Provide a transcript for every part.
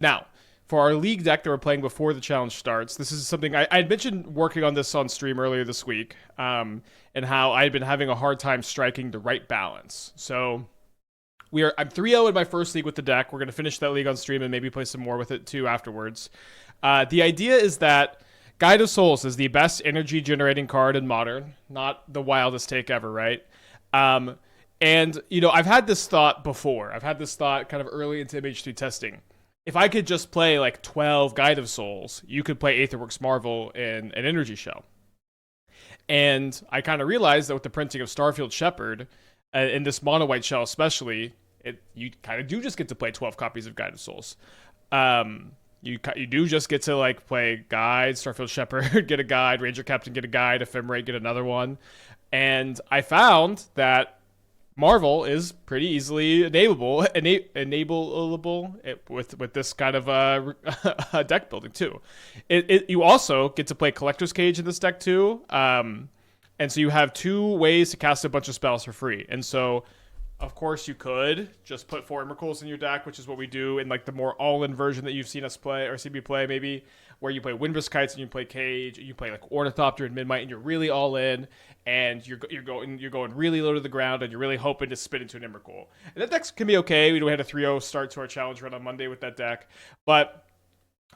Now, for our league deck that we're playing before the challenge starts, this is something I had mentioned working on this on stream earlier this week, and how I had been having a hard time striking the right balance. So I'm 3-0 in my first league with the deck. We're going to finish that league on stream and maybe play some more with it too afterwards. The idea is that Guide of Souls is the best energy generating card in Modern. Not the wildest take ever, right? And, I've had this thought before. I've had this thought kind of early into MH3 testing. If I could just play like 12 Guide of Souls, you could play Aetherworks Marvel in an energy shell. And I kind of realized that with the printing of Starfield Shepherd, in this mono white shell especially, you kind of do just get to play 12 copies of Guide of Souls. You do just get to like play Guide, Starfield Shepherd, get a Guide, Ranger-Captain, get a Guide, Ephemerate, get another one. And I found that Marvel is pretty easily enableable with this kind of deck building too. You also get to play Collector's Cage in this deck too, and so you have two ways to cast a bunch of spells for free. And so, of course, you could just put 4 Emrakuls in your deck, which is what we do in like the more all-in version that you've seen us play or see me play, maybe, where you play Windbrisk Kites and you play Cage, and you play like Ornithopter and Midnight, and you're really all in, and you're going really low to the ground, and you're really hoping to spin into an Emrakul. And that deck can be okay. We had a 3-0 start to our challenge run on Monday with that deck, but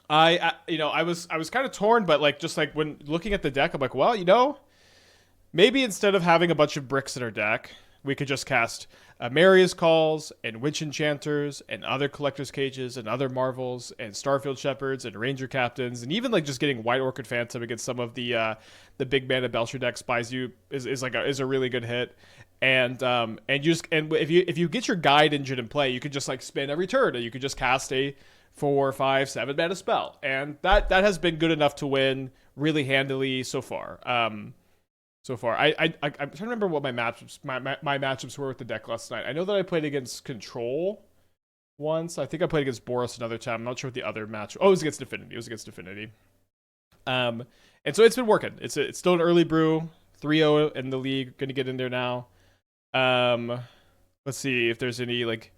I was kind of torn, but like just like when looking at the deck, I'm like, well, maybe instead of having a bunch of bricks in our deck, we could just cast Emeria's Calls and Witch Enchanters and other Collector's Cages and other Marvels and Starfield Shepherds and Ranger Captains, and even like just getting White Orchid Phantom against some of the big mana Belcher decks buys you is a really good hit. And if you get your Guide engine in play, you could just like spin every turn, and you could just cast a 4, 5, 7 mana spell, and that has been good enough to win really handily so far. I'm trying to remember what my matchups were with the deck last night. I know that I played against Control once. I think I played against Boros another time. I'm not sure what the other match. Oh, it was against Affinity. And so it's been working. It's still an early brew. 3-0 in the league. Going to get in there now. Let's see if there's any like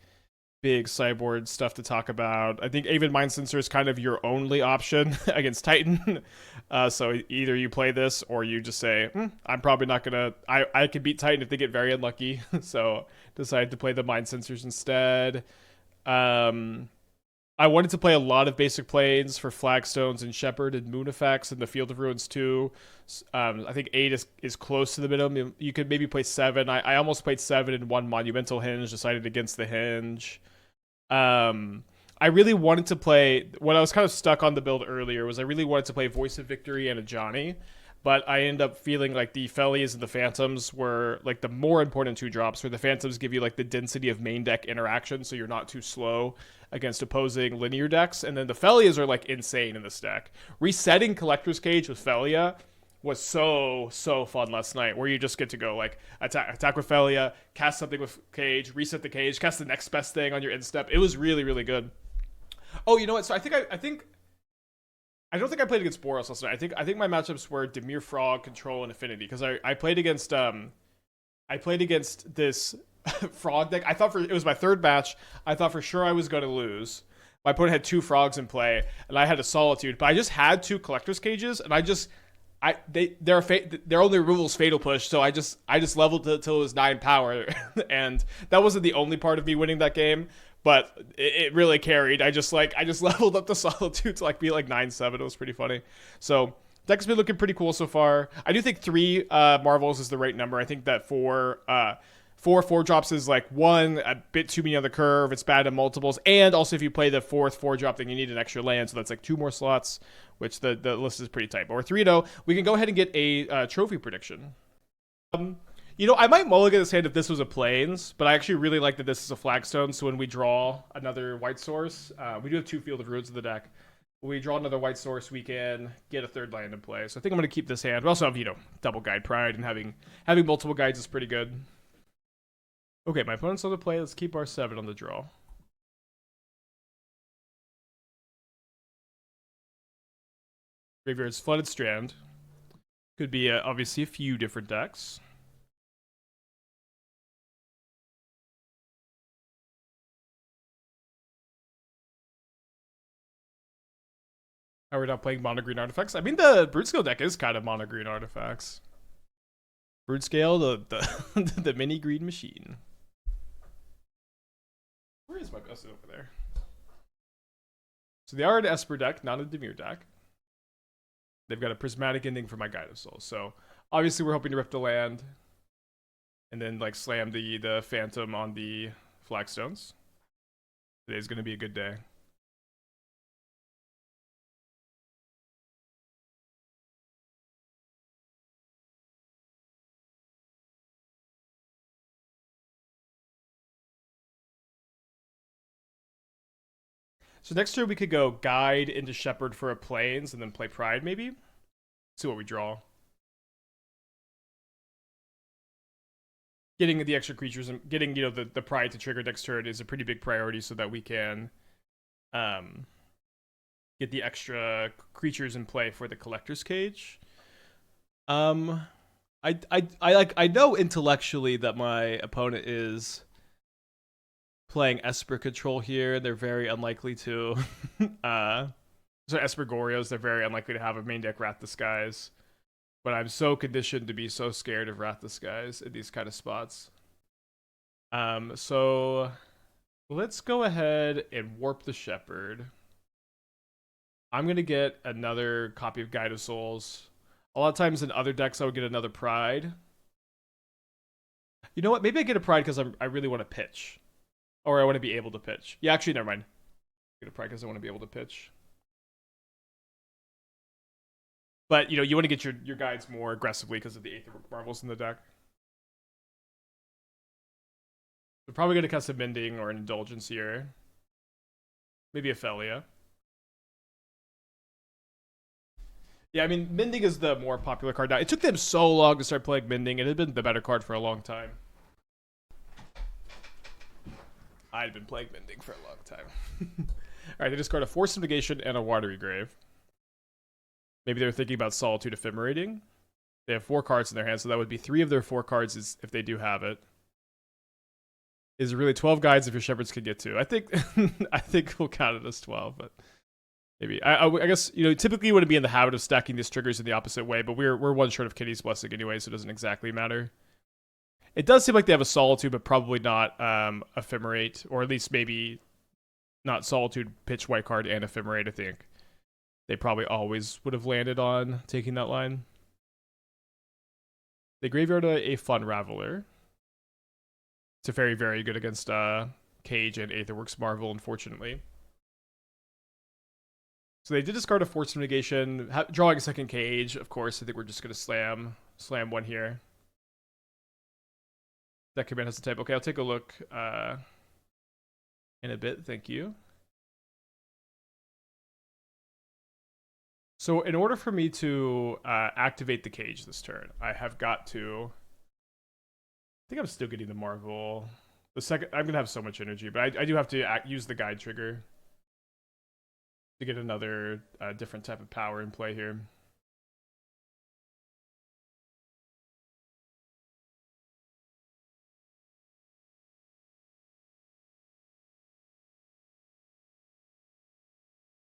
big sideboard stuff to talk about. I think Aven Mindcensor is kind of your only option against Titan. So either you play this or you just say, I'm probably not going to... I can beat Titan if they get very unlucky. So decided to play the Mindcensors instead. I wanted to play a lot of basic planes for Flagstones and Shepherd and Moon Effects and the Field of Ruins too. I think 8 is close to the minimum. You could maybe play 7. I almost played 7 in one Monumental Hinge, decided against the Hinge. I really wanted to play... When I was kind of stuck on the build earlier was I really wanted to play Voice of Victory and a Johnny, but I ended up feeling like the Phelias and the Phantoms were like the more important 2 drops, where the Phantoms give you like the density of main deck interaction, so you're not too slow against opposing linear decks, and then the Phelias are like insane in this deck. Resetting Collector's Cage with Phelia was so fun last night, where you just get to go like attack with Phelia, cast something with Cage, reset the Cage, cast the next best thing on your instep. It was really good. Oh, you know what? So I don't think I played against Boros last night. I think my matchups were Dimir Frog, Control, and Affinity, because I played against this frog deck. It was my third match. I thought for sure I was going to lose. My opponent had 2 frogs in play, and I had a Solitude, but I just had 2 Collector's Cages, and their only removal is Fatal Push, so I just leveled it till it was 9 power, and that wasn't the only part of me winning that game, but it really carried. I just leveled up the Solitude to like be like 9-7. It was pretty funny. So deck's been looking pretty cool so far. I do think 3 Marvels is the right number. I think that 4 drops is like one a bit too many on the curve. It's bad in multiples, and also if you play the 4th 4 drop, then you need an extra land, so that's like 2 more slots, which the list is pretty tight. But we're 3-0. We can go ahead and get a trophy prediction. I might mulligan this hand if this was a Plains, but I actually really like that this is a Flagstone, so when we draw another white source, we do have 2 Field of Ruins in the deck. When we draw another white source, we can get a 3rd land in play. So I think I'm going to keep this hand. We also have, double Guide Pride, and having multiple guides is pretty good. Okay, my opponent's on the play. Let's keep our 7 on the draw. Graveyard's Flooded Strand. Could be obviously a few different decks. How we're not playing mono green artifacts? I mean, the Brute Scale deck is kind of mono green artifacts. Brute Scale, the the mini green machine. Where is my best over there? So they are an Esper deck, not a Dimir deck. They've got a Prismatic Ending for my Guide of Souls. So obviously we're hoping to rip the land and then like slam the Phantom on the Flagstones. Today's going to be a good day. So next turn we could go Guide into Shepherd for a Plains and then play Pride maybe? See what we draw. Getting the extra creatures and getting, you know, the Pride to trigger next turn is a pretty big priority so that we can get the extra creatures in play for the Collector's Cage. I know intellectually that my opponent is playing Esper Control here. They're very unlikely to so Esper Gorios, they're very unlikely to have a main deck Wrath the Skies. But I'm so conditioned to be so scared of Wrath the Skies in these kind of spots. So let's go ahead and warp the Shepherd. I'm going to get another copy of Guide of Souls. A lot of times in other decks, I would get another Pride. You know what? Maybe I get a Pride because I really want to pitch. Or I want to be able to pitch. Yeah, actually, never mind. Get a Pride because I want to be able to pitch. But, you know, you want to get your guides more aggressively because of the Aetherworks Marvels in the deck. We're probably going to cast a Mending or an Indulgence here. Maybe a Phelia. Yeah, I mean, Mending is the more popular card now. It took them so long to start playing Mending. It had been the better card for a long time. I'd been playing Mending for a long time. Alright, they discard a Force Negation and a Watery Grave. Maybe they're thinking about Solitude Ephemerating. They have 4 cards in their hand, so that would be 3 of their 4 cards if they do have it. Is really 12 guides if your Shepherds could get to. I think I think we'll count it as 12, but maybe. I guess, you know, typically you want to be in the habit of stacking these triggers in the opposite way, but we're one short of Kitty's Blessing anyway, so it doesn't exactly matter. It does seem like they have a Solitude, but probably not Ephemerate, or at least maybe not Solitude, pitch white card, and Ephemerate, I think. They probably always would have landed on taking that line. They graveyard a Fun Raveler. It's a very, very good against Cage and Aetherworks Marvel, unfortunately. So they did discard a Force of Negation, drawing a second Cage. Of course, I think we're just going to slam one here. That command has a type. Okay, I'll take a look in a bit. Thank you. So in order for me to activate the Cage this turn, I have got to... I think I'm still getting the Marvel. The second, I'm going to have so much energy, but I do have to use the Guide trigger to get another different type of power in play here.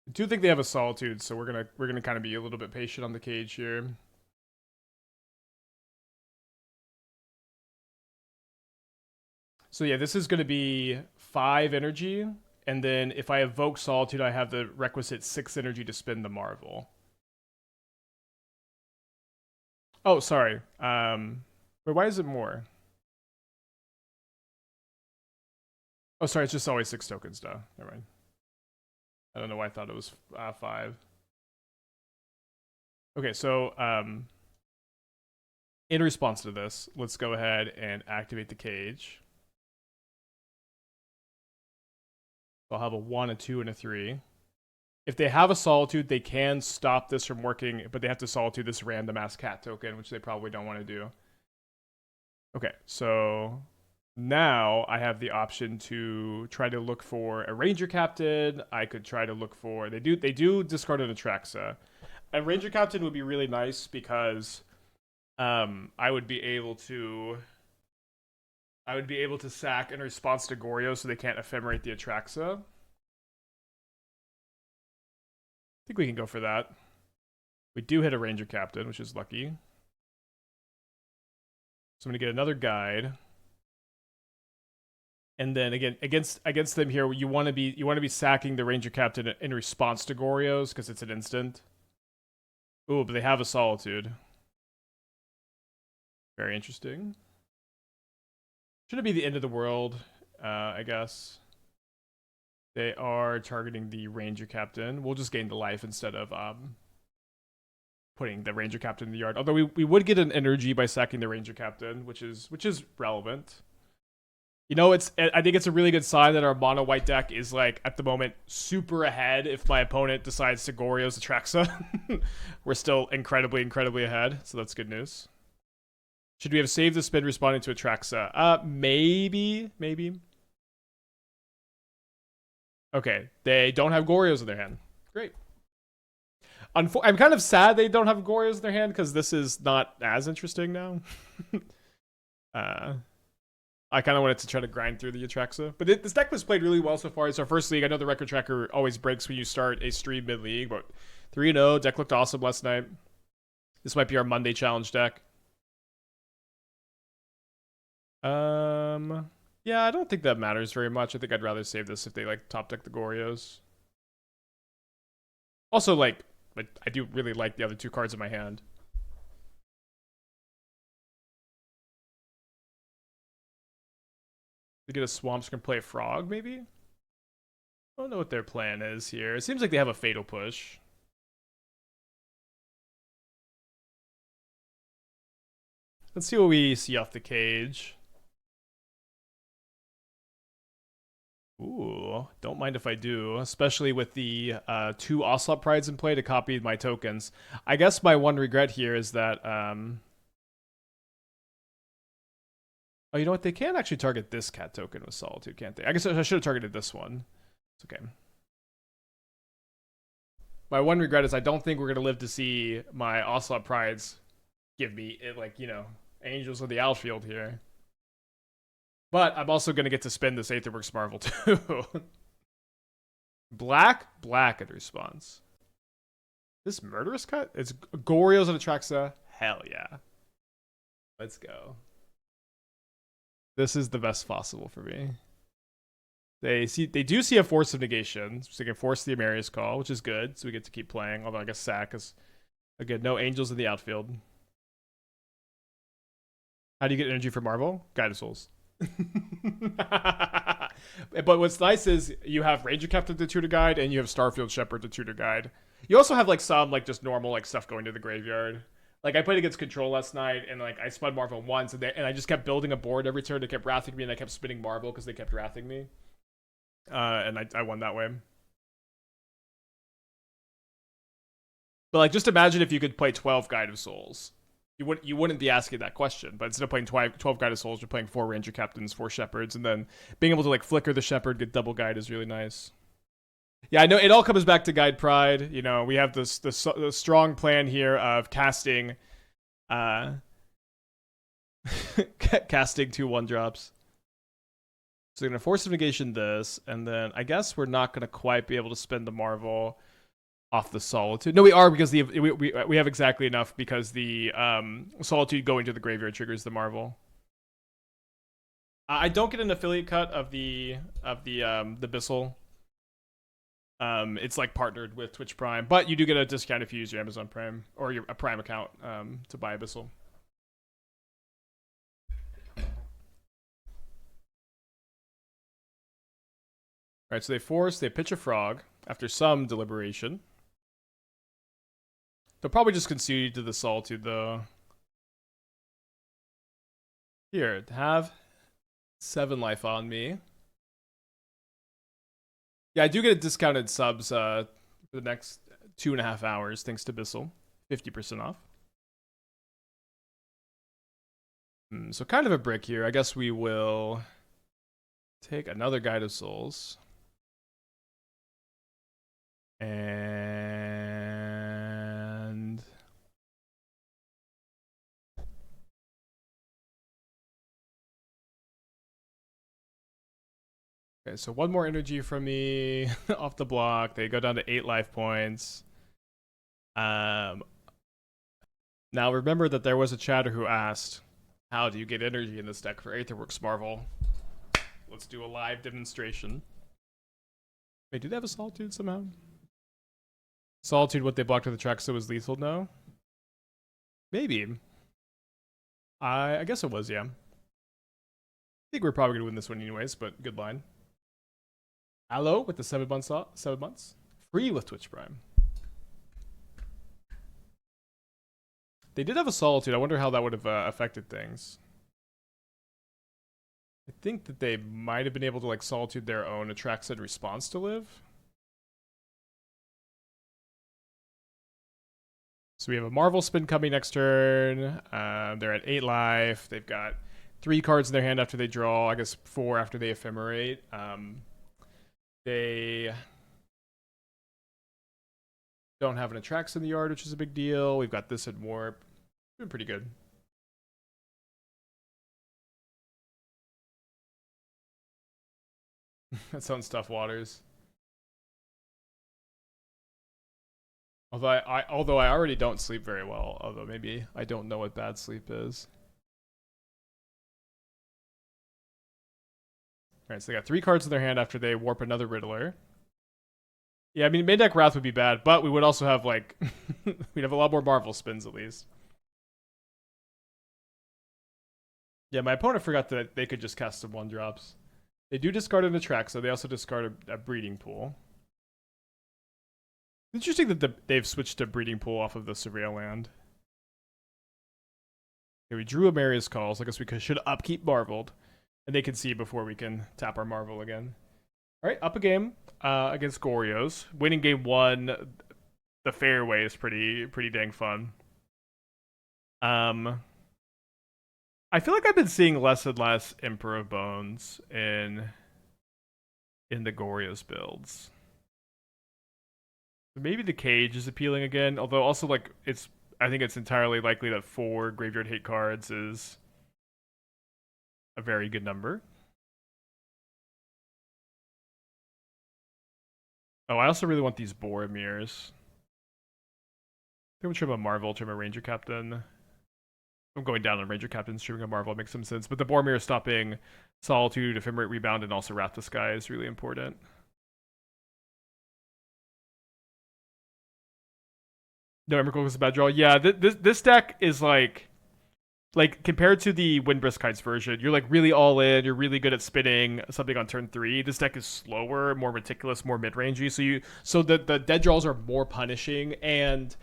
I do think they have a Solitude, so we're gonna kind of be a little bit patient on the Cage here. So yeah, this is going to be 5 energy, and then if I evoke Solitude, I have the requisite 6 energy to spin the Marvel. Oh, sorry. But why is it more? Oh, sorry, it's just always 6 tokens, though. Never mind. I don't know why I thought it was 5. Okay, so in response to this, let's go ahead and activate the Cage. I'll have a 1, a 2, and a 3. If they have a Solitude, they can stop this from working, but they have to Solitude this random ass cat token, which they probably don't want to do. Okay, so now I have the option to try to look for a Ranger-Captain. I could try to look for... They do discard an Atraxa. A Ranger-Captain would be really nice because I would be able to sack in response to Goryo so they can't Ephemerate the Atraxa. think we can go for that. We do hit a Ranger-Captain, which is lucky. So I'm gonna get another guide. And then again, against them here, you want to be sacking the Ranger-Captain in response to Goryo's because it's an instant. Ooh, but they have a Solitude. Very interesting. Shouldn't be the end of the world, I guess. They are targeting the Ranger-Captain. We'll just gain the life instead of putting the Ranger-Captain in the yard. Although we would get an energy by sacking the Ranger-Captain, which is relevant. You know, I think it's a really good sign that our mono white deck is like at the moment super ahead. If my opponent decides to Goryo's Atraxa, we're still incredibly ahead. So that's good news. Should we have saved the spin responding to Atraxa? Maybe. Okay, they don't have Goryo's in their hand. Great. I'm kind of sad they don't have Goryo's in their hand because this is not as interesting now. I kind of wanted to try to grind through the Atraxa. But this deck was played really well so far. It's our first league. I know the record tracker always breaks when you start a stream mid-league, but 3-0. Deck looked awesome last night. This might be our Monday challenge deck. Yeah, I don't think that matters very much. I think I'd rather save this if they like top deck the Goryo's. Also, like I do really like the other two cards in my hand. To get a Swamp's gonna play a Frog, maybe? I don't know what their plan is here. It seems like they have a Fatal Push. Let's see what we see off the cage. Ooh, don't mind if I do, especially with the 2 Ocelot Prides in play to copy my tokens. I guess my one regret here is that... Oh, you know what? They can actually target this cat token with Solitude, can't they? I guess I should have targeted this one. It's okay. My one regret is I don't think we're going to live to see my Ocelot Prides give me, like, you know, Angels of the Outfield here. But I'm also going to get to spin this Aetherworks Marvel too. Black in response. This Murderous Cut? It's Goryo's and Atraxa. Hell yeah. Let's go. This is the best possible for me. They do see a Force of Negation, so they can force the Emeria's Call, which is good. So we get to keep playing. Although I guess sack is again no Angels in the outfield. How do you get energy from Marvel? Guide of Souls. But what's nice is you have Ranger-Captain to tutor guide, and you have Starfield Shepherd to tutor guide. You also have like some like just normal like stuff going to the graveyard. Like, I played against Control last night, and, like, I spun Marvel once, and I just kept building a board every turn. They kept wrathing me, and I kept spinning Marvel because they kept wrathing me. And I won that way. But, like, just imagine if you could play 12 Guide of Souls. You wouldn't be asking that question, but instead of playing 12 Guide of Souls, you're playing 4 Ranger Captains, 4 Shepherds, and then being able to, like, flicker the Shepherd, get double Guide is really nice. Yeah, I know it all comes back to Guide Pride. You know, we have this strong plan here of casting, casting 2 1-drops. So they're gonna Force of Negation this, and then I guess we're not gonna quite be able to spend the Marvel off the Solitude. No, we are because we have exactly enough because the Solitude going to the graveyard triggers the Marvel. I don't get an affiliate cut of the Abyssal. It's like partnered with Twitch Prime, but you do get a discount if you use your Amazon Prime or a Prime account to buy Abyssal. All right, so they pitch a Frog after some deliberation. They'll probably just concede to the Solitude though. Here, have 7 life on me. Yeah, I do get a discounted subs for the next 2.5 hours, thanks to Abyssal. 50% off. So kind of a brick here. I guess we will take another Guide of Souls. And... Okay, so 1 more energy from me off the block. They go down to 8 life points. Um, Now remember that there was a chatter who asked, how do you get energy in this deck for Aetherworks Marvel? Let's do a live demonstration. Wait, do they have a Solitude somehow? Solitude, what they blocked with the track, so was lethal? No? Maybe. I guess it was, yeah. I think we're probably going to win this one anyways, but good line. Allo with the 7 months off, 7 months. Free with Twitch Prime. They did have a Solitude. I wonder how that would have affected things. I think that they might have been able to like Solitude their own Atraxa response to live. So we have a Marvel spin coming next turn. They're at 8 life. They've got 3 cards in their hand after they draw. I guess 4 after they Ephemerate. They don't have an Atraxa in the yard, which is a big deal. We've got this in Warp. Doing pretty good. That sounds tough waters. Although I already don't sleep very well, although maybe I don't know what bad sleep is. Alright, so they got 3 cards in their hand after they warp another Riddler. Yeah, I mean, main deck Wrath would be bad, but we would also have, like, we'd have a lot more Marvel spins, at least. Yeah, my opponent forgot that they could just cast some 1-drops. They do discard an Atraxa, so they also discard a Breeding Pool. Interesting that they've switched to Breeding Pool off of the Surveil land. Okay, we drew Emeria's Call, so I guess we should upkeep Marveled. And they can see before we can tap our Marvel again. Alright, up a game against Goryo's. Winning game 1 the fair way is pretty dang fun. I feel like I've been seeing less and less Emperor of Bones in the Goryo's builds. Maybe the Cage is appealing again, although also like I think it's entirely likely that 4 graveyard hate cards is a very good number. Oh, I also really want these Boromirs. I think we'll trim a Marvel, trim a Ranger-Captain. I'm going down on Ranger-Captain, trimming a Marvel makes some sense, but the Boromir stopping Solitude, Ephemerate Rebound, and also Wrath the Sky is really important. No, Emrakul is a bad draw. Yeah, this deck is like compared to the Windbrisk Kites version, you're like really all in. You're really good at spinning something on turn 3. This deck is slower, more meticulous, more mid rangey. So the dead draws are more punishing, and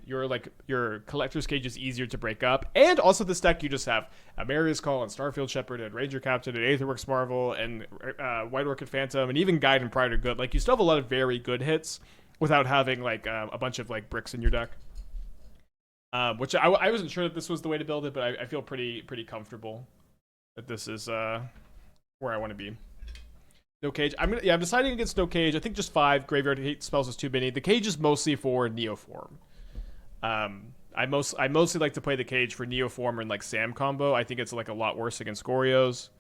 your Collector's Cage is easier to break up. And also this deck, you just have Emeria's Call and Starfield Shepherd and Ranger-Captain and Aetherworks Marvel and White Orchid Phantom and even Guide and Pride are good. Like you still have a lot of very good hits without having like a bunch of like bricks in your deck. Which I wasn't sure that this was the way to build it, but I feel pretty comfortable that this is where I want to be. No Cage. I'm deciding against No Cage. I think just 5 graveyard hate spells is too many. The Cage is mostly for Neoform. I mostly like to play the Cage for Neoform and like Sam combo. I think it's like a lot worse against Goryo's.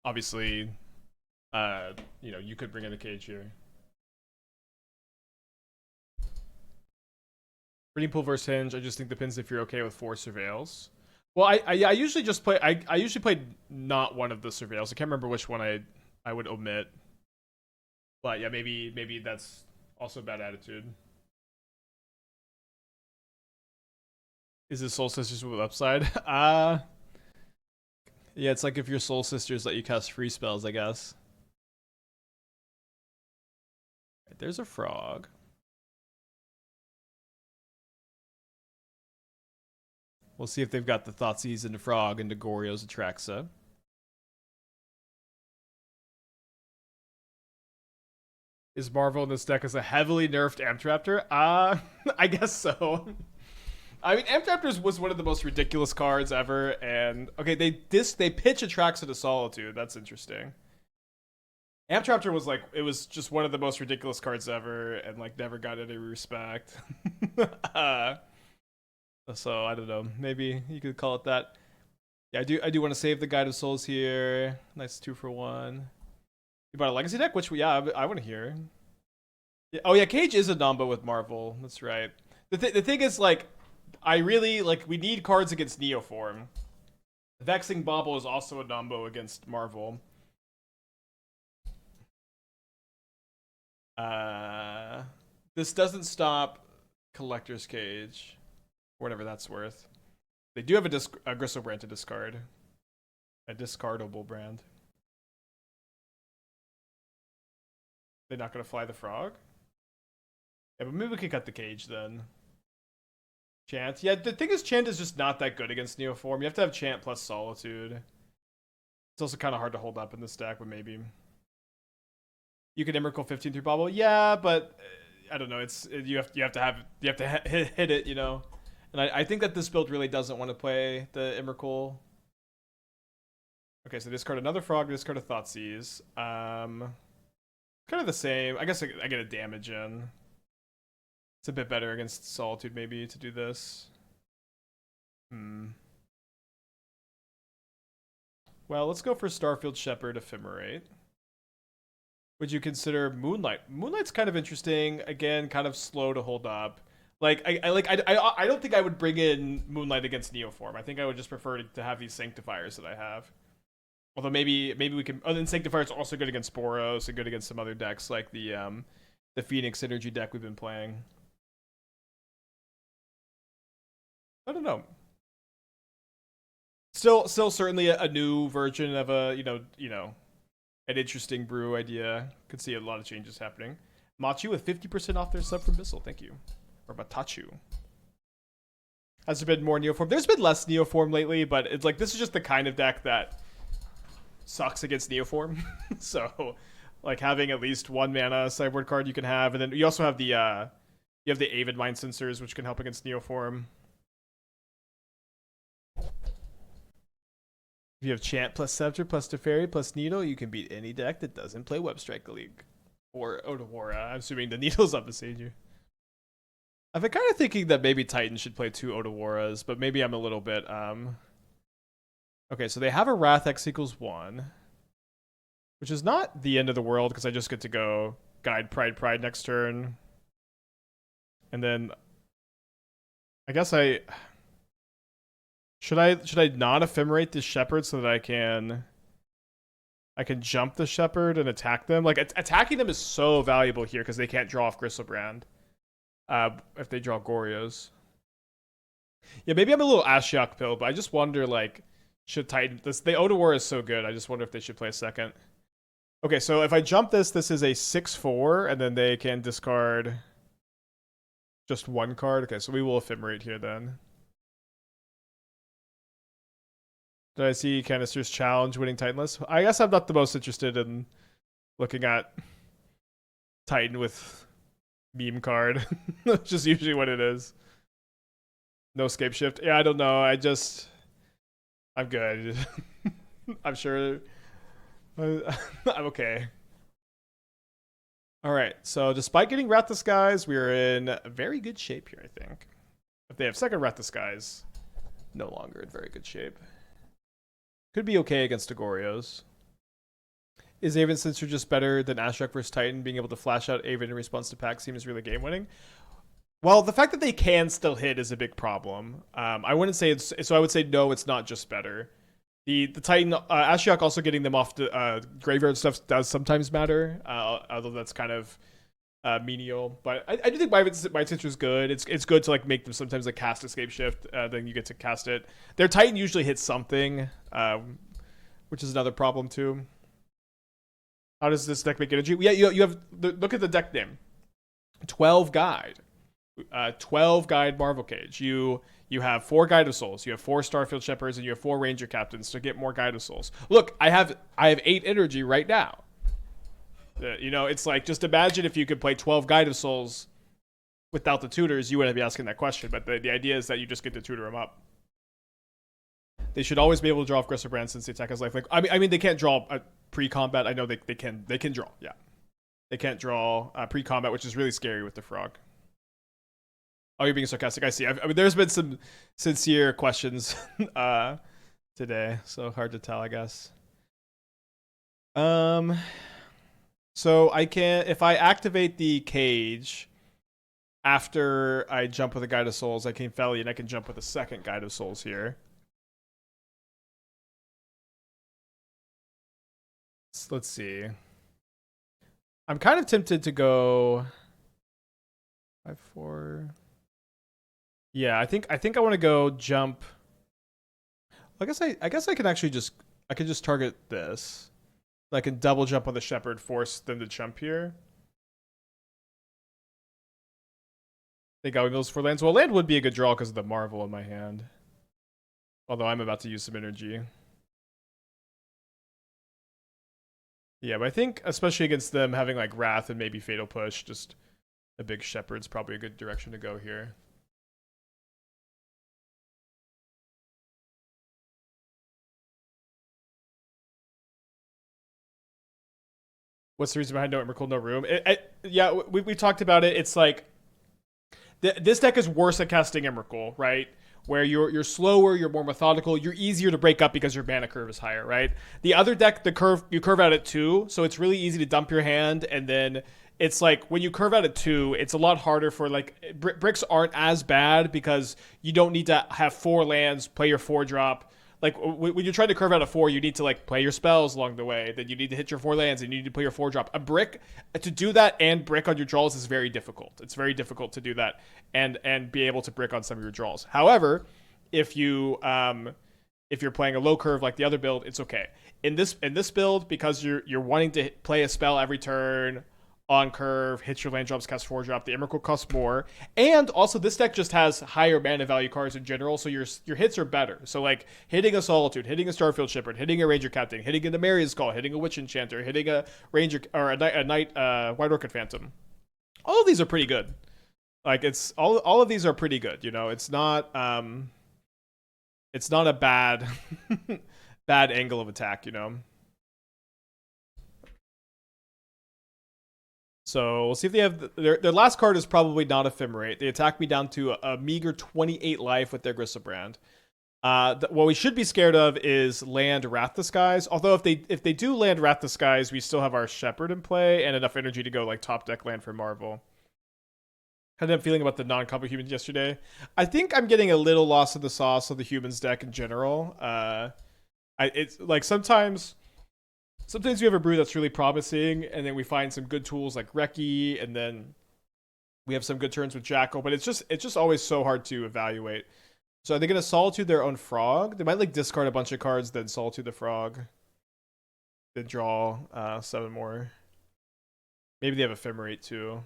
Obviously, you could bring in the Cage here. Breeding Pool versus Hinge. I just think depends if you're okay with 4 Surveils. Well, I usually just play. I usually play not one of the Surveils. I can't remember which one I would omit. But yeah, maybe that's also a bad attitude. Is it Soul Sisters with upside? Yeah, it's like if your Soul Sisters let you cast free spells, I guess. Right, there's a frog. We'll see if they've got the Thoughtseize into Frog into Goryo's Atraxa. Is Marvel in this deck as a heavily nerfed Amtraptor? I guess so. I mean, Amtraptor was one of the most ridiculous cards ever, and okay, they pitch Atraxa to Solitude. That's interesting. Amtraptor was like, it was just one of the most ridiculous cards ever, and like never got any respect. So I don't know. Maybe you could call it that. Yeah, I do want to save the Guide of Souls here. Nice 2 for 1. You bought a Legacy deck? Which I want to hear. Oh yeah, Cage is a Nomba with Marvel. That's right. The thing is, like, I really like, we need cards against Neoform. Vexing Bauble is also a Nombo against Marvel. This doesn't stop Collector's Cage, whatever that's worth. They do have a Gristlebrand to discard, a discardable brand. They're not gonna fly the frog. Yeah, but maybe we could cut the cage then. Chant. Yeah, the thing is, Chant is just not that good against Neoform. You have to have Chant plus Solitude. It's also kind of hard to hold up in this deck, but maybe. You can Emrakul 15 through Bobble. Yeah, but I don't know. You have to hit it, you know. And I think that this build really doesn't want to play the Emrakul. Okay, so discard another frog, discard a Thoughtseize. Kind of the same. I guess I get a damage in. It's a bit better against Solitude, maybe, to do this. Well, let's go for Starfield Shepherd, Ephemerate. Would you consider Moonlight? Moonlight's kind of interesting. Again, kind of slow to hold up. Like, I don't think I would bring in Moonlight against Neoform. I think I would just prefer to have these Sanctifiers that I have. Although maybe we can. Oh, then Sanctifier's also good against Boros and good against some other decks like the Phoenix Energy deck we've been playing. I don't know. Still certainly a new version of a an interesting brew idea. Could see a lot of changes happening. Machu with 50% off their sub from Bissell. Thank you. Or Batachu. Has there been more Neoform? There's been less Neoform lately, but it's like this is just the kind of deck that sucks against Neoform. So like having at least one mana sideboard card you can have, and then you also have the Aven Mindcensors, which can help against Neoform. If you have Chant plus Scepter plus Teferi plus Needle, you can beat any deck that doesn't play Web Strike League. Or Otawara. I'm assuming the Needle's up beside you. I've been kind of thinking that maybe Titan should play 2 Otawaras, but maybe I'm a little bit Okay, so they have a Wrath X equals 1, which is not the end of the world because I just get to go Guide Pride next turn. And then I guess should I not Ephemerate this Shepherd so that I can jump the Shepherd and attack them? Like attacking them is so valuable here because they can't draw off Gristlebrand. If they draw Goryo's. Yeah, maybe I'm a little Ashiok pill, but I just wonder, like, should Titan... The Otawara is so good, I just wonder if they should play a second. Okay, so if I jump this is a 6/4, and then they can discard just one card. Okay, so we will Ephemerate here then. Did I see Canister's challenge winning Titanless? I guess I'm not the most interested in looking at Titan with meme card, which is usually what it is. No scape shift. Yeah, I don't know. I'm good. I'm sure. I'm okay. All right. So despite getting Wrath the Skies, we're in very good shape here, I think. If they have second Wrath the Skies, no longer in very good shape. Could be okay against Agorios. Is Aven Mindcensor just better than Ashiok versus Titan? Being able to flash out Aven in response to pack seems really game winning. Well, the fact that they can still hit is a big problem. I wouldn't say it's so. I would say no, it's not just better. The Titan Ashiok also getting them off the graveyard stuff does sometimes matter. Although that's kind of menial. But I do think Mindcensor is good. It's good to like make them sometimes like cast Escape Shift. Then you get to cast it. Their Titan usually hits something, which is another problem too. How does this deck make energy? Yeah, you have look at the deck name. 12 Guide. 12 Guide Marvel Cage. You have 4 Guide of Souls. You have 4 Starfield Shepherds, and you have 4 Ranger Captains to get more Guide of Souls. Look, I have 8 energy right now. It's like, just imagine if you could play 12 Guide of Souls without the tutors, you wouldn't be asking that question. But the idea is that you just get to tutor them up. They should always be able to draw off Gristlebrand since the attack has lifelink. I mean, they can't draw pre-combat. I know they can draw. Yeah, they can't draw pre-combat, which is really scary with the frog. Oh, you're being sarcastic. I see. I mean, there's been some sincere questions today, so hard to tell, I guess. So I can, if I activate the cage after I jump with a Guide of Souls, I can Phelia, and I can jump with a second Guide of Souls here. So let's see. I'm kind of tempted to go 5-4. Yeah, I think I want to go jump. I guess I can actually just target this. I can double jump on the Shepherd, force them to jump here. They got those for lands. Well, land would be a good draw because of the Marvel in my hand. Although I'm about to use some energy. Yeah, but I think especially against them having like Wrath and maybe Fatal Push, just a big Shepherd's probably a good direction to go here. What's the reason behind no Emrakul, no room? Yeah, we talked about it. It's like this deck is worse at casting Emrakul, right? Where you're slower, you're more methodical, you're easier to break up because your mana curve is higher, right? The other deck, you curve out at 2, so it's really easy to dump your hand, and then it's like when you curve out at 2, it's a lot harder for like bricks aren't as bad because you don't need to have 4 lands, play your 4-drop. Like when you're trying to curve out a 4, you need to like play your spells along the way. Then you need to hit your 4 lands, and you need to play your 4-drop. A brick to do that and brick on your draws is very difficult. It's very difficult to do that and be able to brick on some of your draws. However, if you're playing a low curve like the other build, it's okay. In this build, because you're wanting to play a spell every turn, on curve, hit your land drops, cast 4-drop. The Emrakul costs more, and also this deck just has higher mana value cards in general, so your hits are better. So like hitting a Solitude, hitting a Starfield Shepherd, hitting a Ranger-Captain, hitting an Emeria's Call, hitting a Witch Enchanter, hitting a Ranger or a Knight White Orchid Phantom. All of these are pretty good. Like it's all of these are pretty good. You know, it's not a bad bad angle of attack. You know. So we'll see if they have their last card is probably not Ephemerate. They attack me down to a meager 28 life with their Griselbrand. What we should be scared of is land Wrath the Skies. Although if they do land Wrath the Skies, we still have our Shepherd in play and enough energy to go like top deck land for Marvel. How did I feeling about the non-combo humans yesterday? I think I'm getting a little lost in the sauce of the humans deck in general. It's like sometimes we have a brew that's really promising, and then we find some good tools like Reki, and then we have some good turns with Jackal, but it's just always so hard to evaluate. So are they going to Solitude their own Frog? They might like discard a bunch of cards, then Solitude the Frog. Then draw 7 more. Maybe they have Ephemerate too.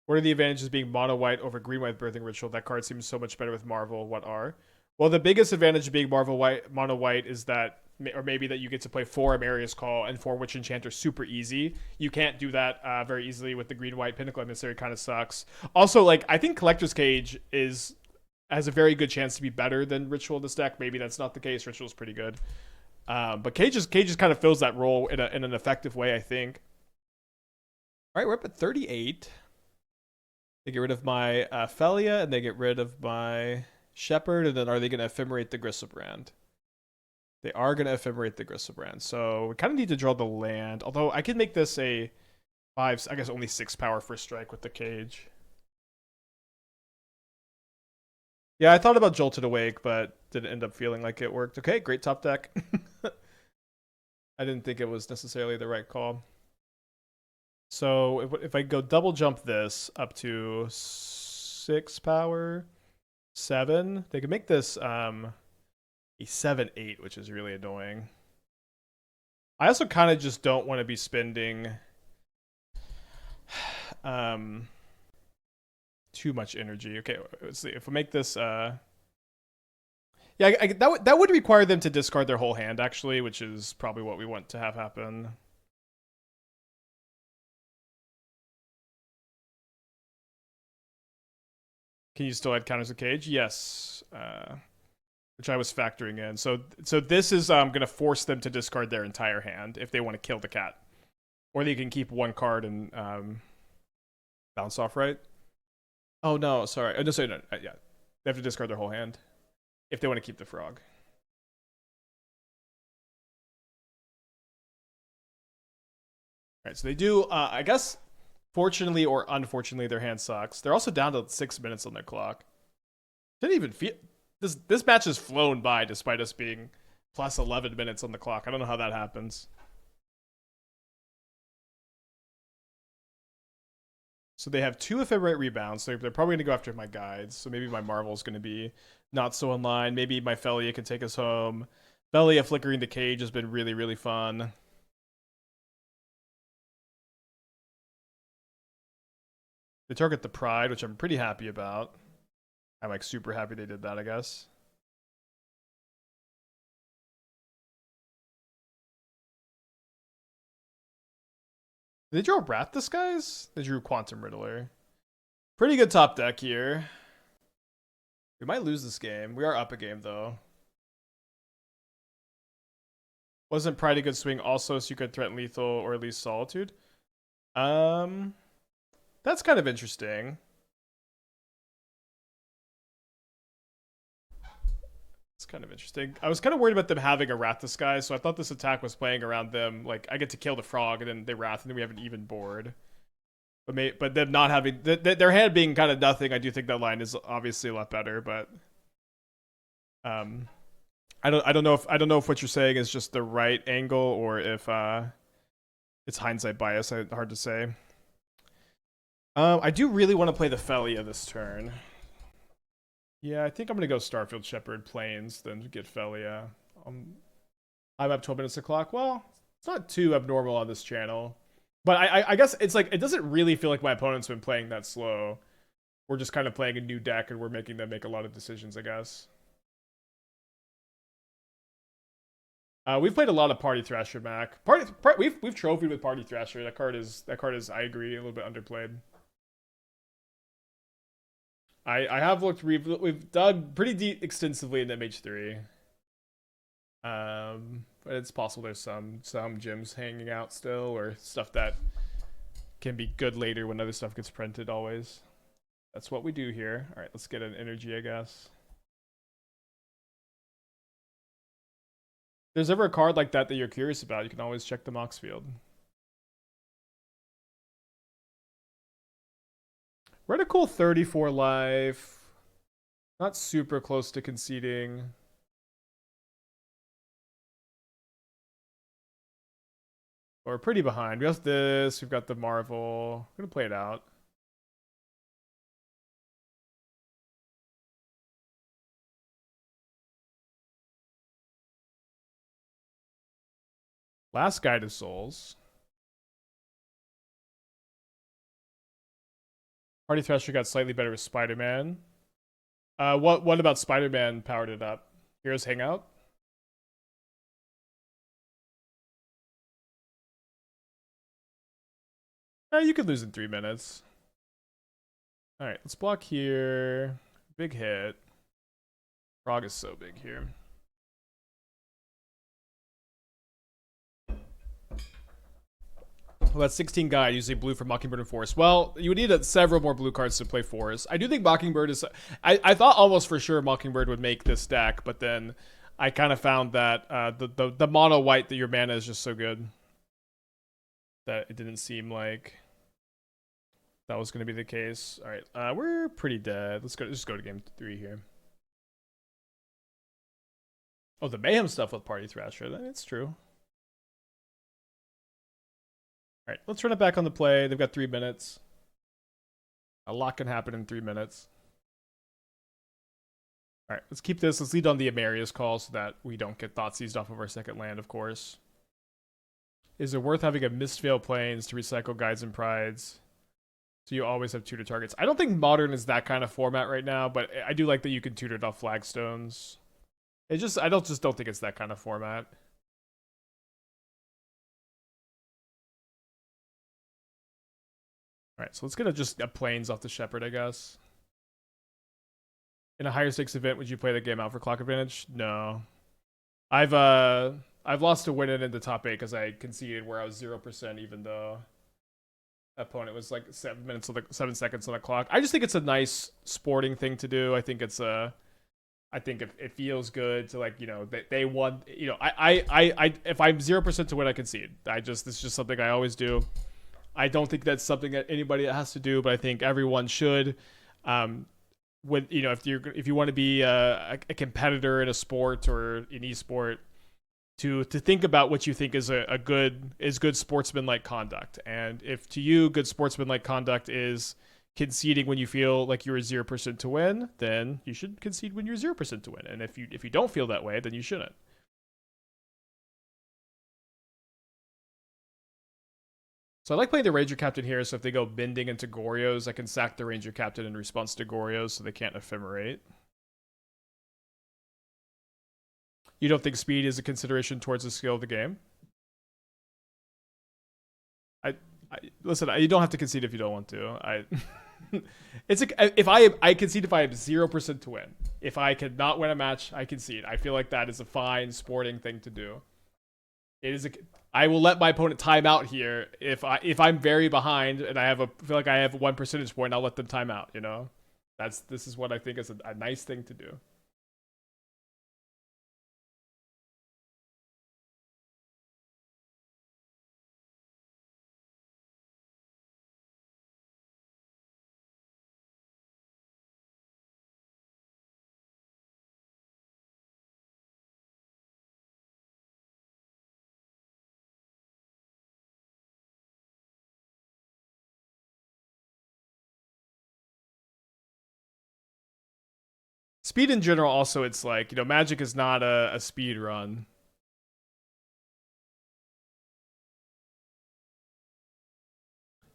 What are the advantages of being mono-white over green-white Birthing Ritual? That card seems so much better with Marvel. What are? Well, the biggest advantage of being mono white is that, or maybe that you get to play 4 Emeria's Call and 4 Witch Enchanter super easy. You can't do that very easily with the green white Pinnacle Emissary. Kind of sucks. Also, like I think Collector's Cage has a very good chance to be better than Ritual in this deck. Maybe that's not the case. Ritual's pretty good, but Cage just kind of fills that role in an effective way, I think. All right, we're up at 38. They get rid of my Phelia, and they get rid of my Shepherd, and then are they going to Ephemerate the Griselbrand? They are going to Ephemerate the Griselbrand. So we kind of need to draw the land. Although I could make this a 5, I guess only 6 power first strike with the cage. Yeah, I thought about Jolted Awake, but didn't end up feeling like it worked. Okay, great top deck. I didn't think it was necessarily the right call. So if I go double jump this up to 6 power, 7, they could make this a 7-8, which is really annoying. I also kind of just don't want to be spending too much energy. Okay, let's see. If we make this yeah, that would require them to discard their whole hand, actually, which is probably what we want to have happen. Can you still add counters to cage? Yes. Which I was factoring in. So this is going to force them to discard their entire hand if they want to kill the cat. Or they can keep 1 card and bounce off, right? Oh, no, sorry. Oh, no, sorry, no, yeah. They have to discard their whole hand if they want to keep the frog. All right, so they do, I guess, fortunately or unfortunately, their hand sucks. They're also down to 6 minutes on their clock. Didn't even feel this match has flown by despite us being plus 11 minutes on the clock. I don't know how that happens. So they have 2 Ephemerate rebounds. So they're probably going to go after my guides. So maybe my Marvel's going to be not so in line. Maybe my Phelia can take us home. Phelia flickering the cage has been really, really fun. They target the Pride, which I'm pretty happy about. I'm like super happy they did that, I guess. Did they draw Wrath Disguise? They drew Quantum Riddler. Pretty good top deck here. We might lose this game. We are up a game, though. Wasn't Pride a good swing also so you could threaten lethal or at least Solitude? That's kind of interesting. It's kind of interesting. I was kind of worried about them having a Wrath Disguise, so I thought this attack was playing around them. Like, I get to kill the frog, and then they Wrath, and then we have an even board. But them not having... their hand being kind of nothing, I do think that line is obviously a lot better, but... I don't know if what you're saying is just the right angle, or if it's hindsight bias. Hard to say. I do really want to play the Phelia this turn. Yeah, I think I'm going to go Starfield Shepherd Plains, then get Phelia. I'm up 12 minutes o'clock. Well, it's not too abnormal on this channel. But I guess it's like, it doesn't really feel like my opponent's been playing that slow. We're just kind of playing a new deck, and we're making them make a lot of decisions, I guess. We've played a lot of Party Thrasher, Mac. We've trophied with Party Thrasher. That card is, I agree, a little bit underplayed. I have looked. We've dug pretty deep, extensively in MH3. But it's possible there's some gyms hanging out still, or stuff that can be good later when other stuff gets printed. Always. That's what we do here. All right, let's get an energy, I guess. If there's ever a card like that you're curious about, you can always check the Mox field. We're at a cool 34 life. Not super close to conceding. We're pretty behind. We have this. We've got the Marvel. I'm going to play it out. Last Guide of Souls. Party Thrasher got slightly better with Spider-Man. What about Spider-Man powered it up? Heroes Hangout? You could lose in 3 minutes. Alright, let's block here. Big hit. Frog is so big here. Well, that's 16 guide, usually blue for Mockingbird and Forest. Well, you would need several more blue cards to play Forest. I do think Mockingbird is... I thought almost for sure Mockingbird would make this deck, but then I kind of found that the mono white that your mana is just so good that it didn't seem like that was going to be the case. All right, we're pretty dead. Let's just go to game 3 here. Oh, the Mayhem stuff with Party Thrasher. That's true. All right, let's run it back on the play. They've got 3 minutes. A lot can happen in 3 minutes. All right, let's keep this. Let's lead on the Emeria's call so that we don't get thought seized off of our second land, of course. Is it worth having a Mistveil Plains to recycle Guides and Prides? So you always have tutor targets. I don't think Modern is that kind of format right now, but I do like that you can tutor it off Flagstones. I don't think it's that kind of format. All right, so let's get just a Plains off the Shepherd, I guess. In a higher stakes event, would you play the game out for clock advantage? No. I've lost a win in the top 8 because I conceded where I was 0%, even though opponent was like 7 seconds on the clock. I just think it's a nice sporting thing to do. I think it's I think it feels good to, like, you know, they won. You know, I if I'm 0% to win, I concede. This is just something I always do. I don't think that's something that anybody has to do, but I think everyone should. When if you want to be a competitor in a sport or an esport, to think about what you think is good sportsmanlike conduct. And if to you good sportsmanlike conduct is conceding when you feel like you're 0% to win, then you should concede when you're 0% to win. And if you don't feel that way, then you shouldn't. So I like playing the Ranger Captain here, so if they go bending into Goryo's, I can sack the Ranger Captain in response to Goryo's so they can't Ephemerate. You don't think speed is a consideration towards the skill of the game? Listen, you don't have to concede if you don't want to. If I concede if I have 0% to win. If I cannot win a match, I concede. I feel like that is a fine sporting thing to do. I will let my opponent time out here if I'm very behind and feel like I have 1 percentage point. I'll let them time out. You know, this is what I think is a nice thing to do. Speed in general, also, it's like, Magic is not a speed run.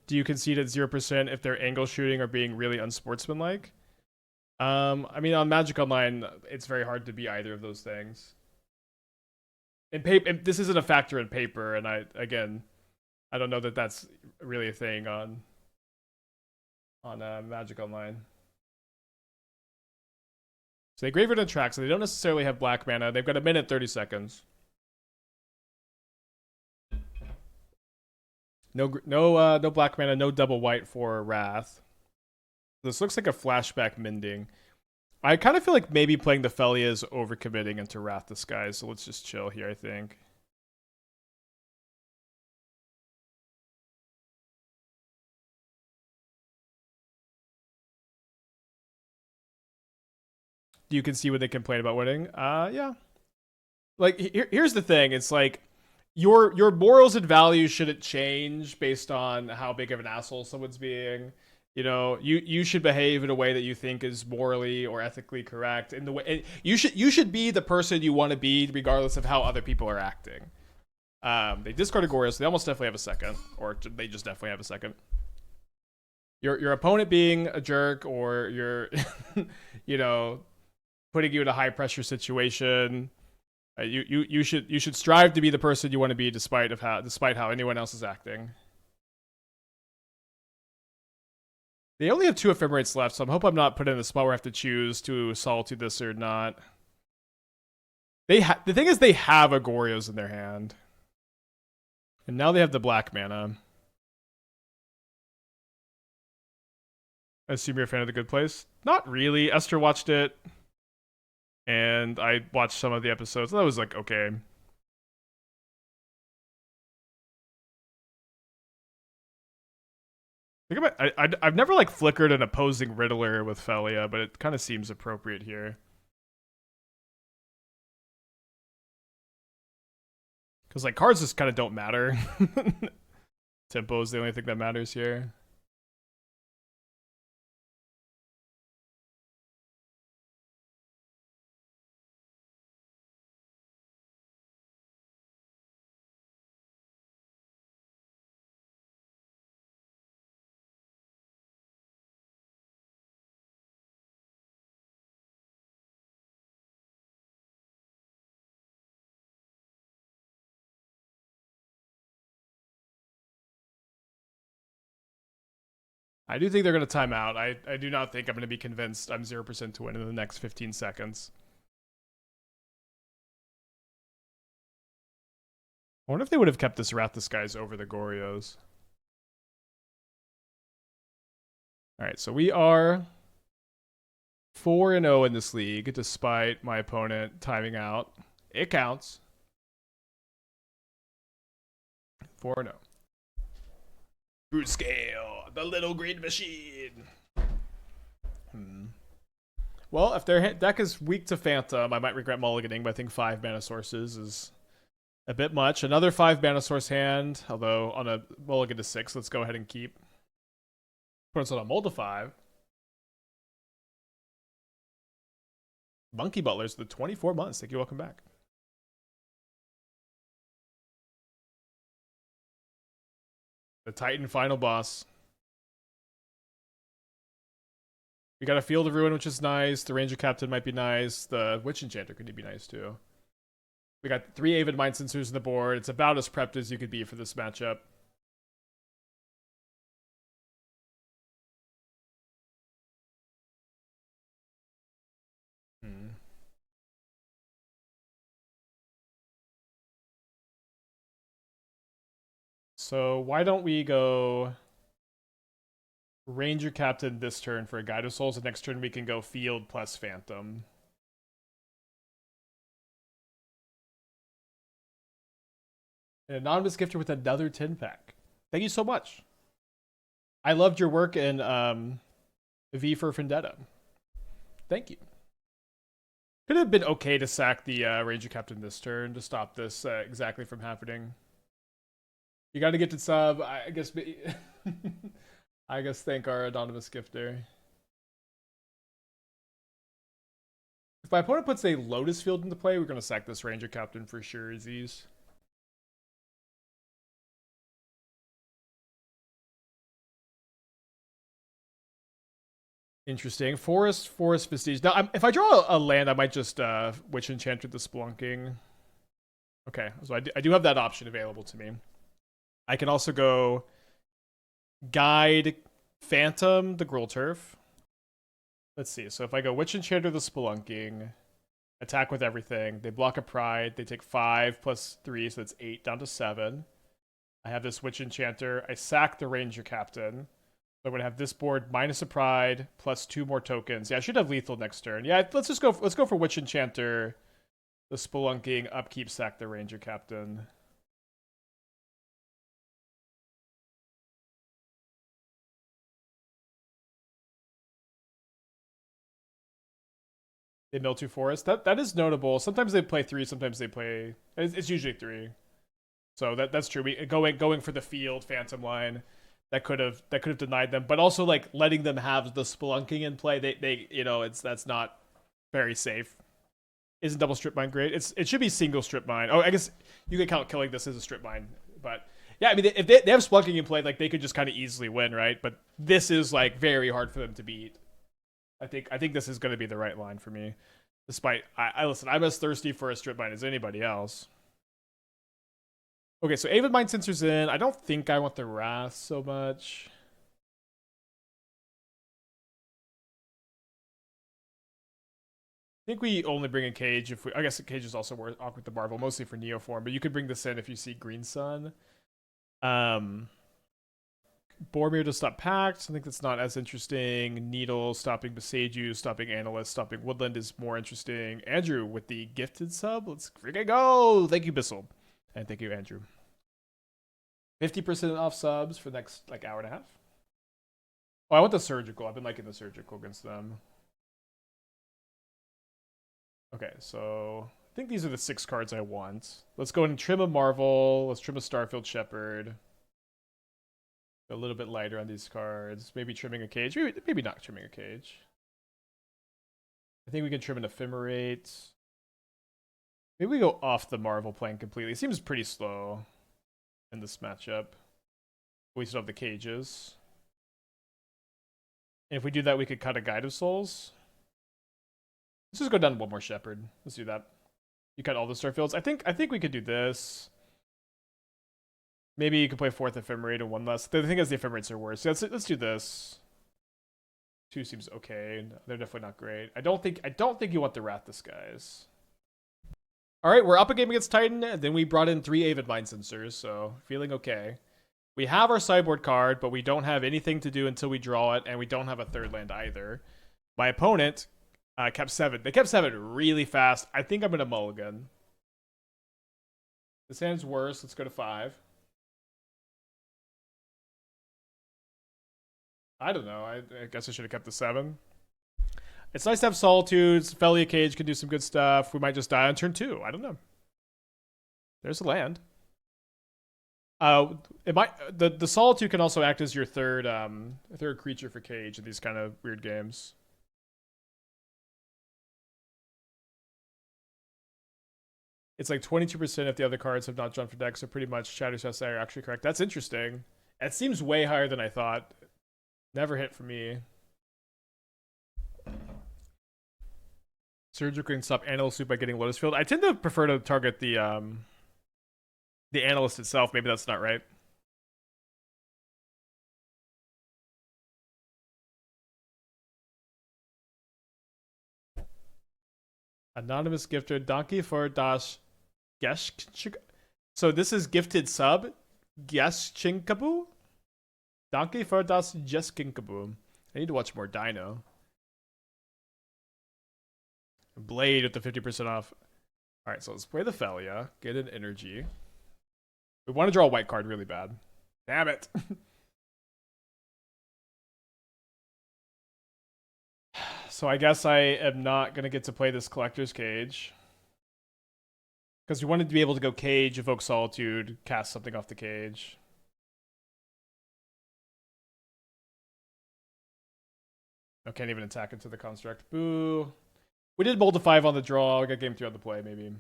Do you concede at 0% if they're angle shooting or being really unsportsmanlike? I mean, on Magic Online, it's very hard to be either of those things. In paper, this isn't a factor in paper, and I don't know that that's really a thing on Magic Online. So they Graveyard and Track, so they don't necessarily have black mana. They've got a minute 30 seconds. No black mana, no double white for Wrath. This looks like a flashback mending. I kind of feel like maybe playing the Phelia is overcommitting into Wrath Disguise, so let's just chill here, I think. You can see what they complain about winning. Yeah. Like, here's the thing. It's like, your morals and values shouldn't change based on how big of an asshole someone's being. You should behave in a way that you think is morally or ethically correct. In the way you should be the person you want to be, regardless of how other people are acting. They discarded Goryo, so they almost definitely have a second, or they just definitely have a second. Your opponent being a jerk, or you're, putting you in a high pressure situation. You should strive to be the person you want to be, despite how anyone else is acting. They only have 2 Ephemerates left, so I hope I'm not put in a spot where I have to choose to Solitude this or not. The thing is, they have a Goryo's in their hand, and now they have the black mana. I assume you're a fan of The Good Place. Not really. Esther watched it, and I watched some of the episodes. That was like okay. I've never like flickered an opposing Riddler with Phelia, but it kind of seems appropriate here. Because like cards just kind of don't matter. Tempo is the only thing that matters here. I do think they're going to time out. I do not think I'm going to be convinced I'm 0% to win in the next 15 seconds. I wonder if they would have kept this Wrath Disguise over the Goryos. Alright, so we are 4-0 in this league, despite my opponent timing out. It counts. 4-0. Brute Scale, the little green machine. Well, if their deck is weak to Phantom, I might regret mulliganing, but I think 5 mana sources is a bit much. Another 5 mana source hand, although on a mulligan to 6, let's go ahead and keep. Put us on a mold to 5. Monkey Butlers, the 24 months. Thank you, welcome back. The Titan final boss. We got a Field of Ruin, which is nice. The Ranger-Captain might be nice. The Witch Enchanter could be nice, too. We got 3 Aven Mindcensors on the board. It's about as prepped as you could be for this matchup. So why don't we go Ranger-Captain this turn for a Guide of Souls, and next turn we can go Field plus Phantom. An anonymous gifter with another 10-pack. Thank you so much. I loved your work in V for Vendetta. Thank you. Could have been okay to sack the Ranger-Captain this turn to stop this exactly from happening. You got to get to sub. I guess. I guess thank our anonymous gifter. If my opponent puts a Lotus Field into play, we're going to sack this Ranger-Captain for sure, Aziz. Interesting. Forest Vestige. Now, if I draw a land, I might just Witch Enchanter the Spelunking. Okay, so I do have that option available to me. I can also go Guide Phantom the Gruul Turf. Let's see. So if I go Witch Enchanter the Spelunking, attack with everything, they block a Pride, they take 5 plus 3, so that's 8 down to 7. I have this Witch Enchanter. I sack the Ranger-Captain. So I'm gonna have this board minus a Pride plus 2 more tokens. Yeah, I should have lethal next turn. Yeah, let's go for Witch Enchanter, the Spelunking, upkeep, sack the Ranger-Captain. They mill 2 forests. That is notable. Sometimes they play 3, sometimes they play. It's usually 3. So that's true. We going for the Field Phantom line. That could have denied them, but also like letting them have the Spelunking in play. They that's not very safe. Isn't double strip mine great? It should be single strip mine. Oh, I guess you could count killing this as a strip mine, but yeah, I mean if they have Spelunking in play, like they could just kind of easily win, right? But this is like very hard for them to beat. I think this is going to be the right line for me. Despite I listen, I'm as thirsty for a strip mine as anybody else. Okay, so Aven Mindcensor's in. I don't think I want the Wrath so much. I think we only bring a Cage if we. I guess the Cage is also worth awkward the Marvel, mostly for Neoform, but you could bring this in if you see Green Sun. Boromir to stop Pact. I think that's not as interesting. Needle stopping Beseju, stopping Analyst, stopping Woodland is more interesting. Andrew with the gifted sub. Let's freaking go! Thank you, Bissell. And thank you, Andrew. 50% off subs for the next like hour and a half. Oh, I want the Surgical. I've been liking the Surgical against them. Okay, so I think these are the 6 cards I want. Let's go and trim a Marvel. Let's trim a Starfield Shepherd. A little bit lighter on these cards. Maybe trimming a Cage. Maybe not trimming a Cage. I think we can trim an Ephemerate. Maybe we go off the Marvel plane completely. It seems pretty slow in this matchup. We still have the Cages. And if we do that, we could cut a Guide of Souls. Let's just go down one more Shepherd. Let's do that. You cut all the Starfields. I think we could do this. Maybe you could play 4th Ephemerate and 1 less. The thing is the Ephemerates are worse. So let's do this. 2 seems okay. They're definitely not great. I don't think you want the Wrath Disguise. Alright, we're up a game against Titan, and then we brought in 3 Aven Mindcensors, so feeling okay. We have our sideboard card, but we don't have anything to do until we draw it, and we don't have a 3rd land either. My opponent kept 7. They kept 7 really fast. I think I'm going to mulligan. This hand's worse. Let's go to 5. I don't know. I guess I should have kept the 7. It's nice to have Solitudes. Phelia Cage can do some good stuff. We might just die on turn 2. I don't know. There's a land. It might the Solitude can also act as your third creature for Cage in these kind of weird games. It's like 22% if the other cards have not jumped for deck, so pretty much Shadow Chest are actually correct. That's interesting. It seems way higher than I thought. Never hit for me. Surgical can stop Analyst Loop by getting Lotus Field. I tend to prefer to target the Analyst itself. Maybe that's not right. Anonymous gifter Donkey for Dash Gesh. So this is gifted sub Geshchinkabu. Donkey for Das Jeskinkabu. I need to watch more Dino. Blade with the 50% off. Alright, so let's play the Phelia. Get an energy. We want to draw a white card really bad. Damn it. So I guess I am not going to get to play this Collector's Cage. Because we wanted to be able to go Cage, evoke Solitude, cast something off the Cage. I can't even attack into the Construct. Boo. We did mold to 5 on the draw. We got game 3 on the play, maybe.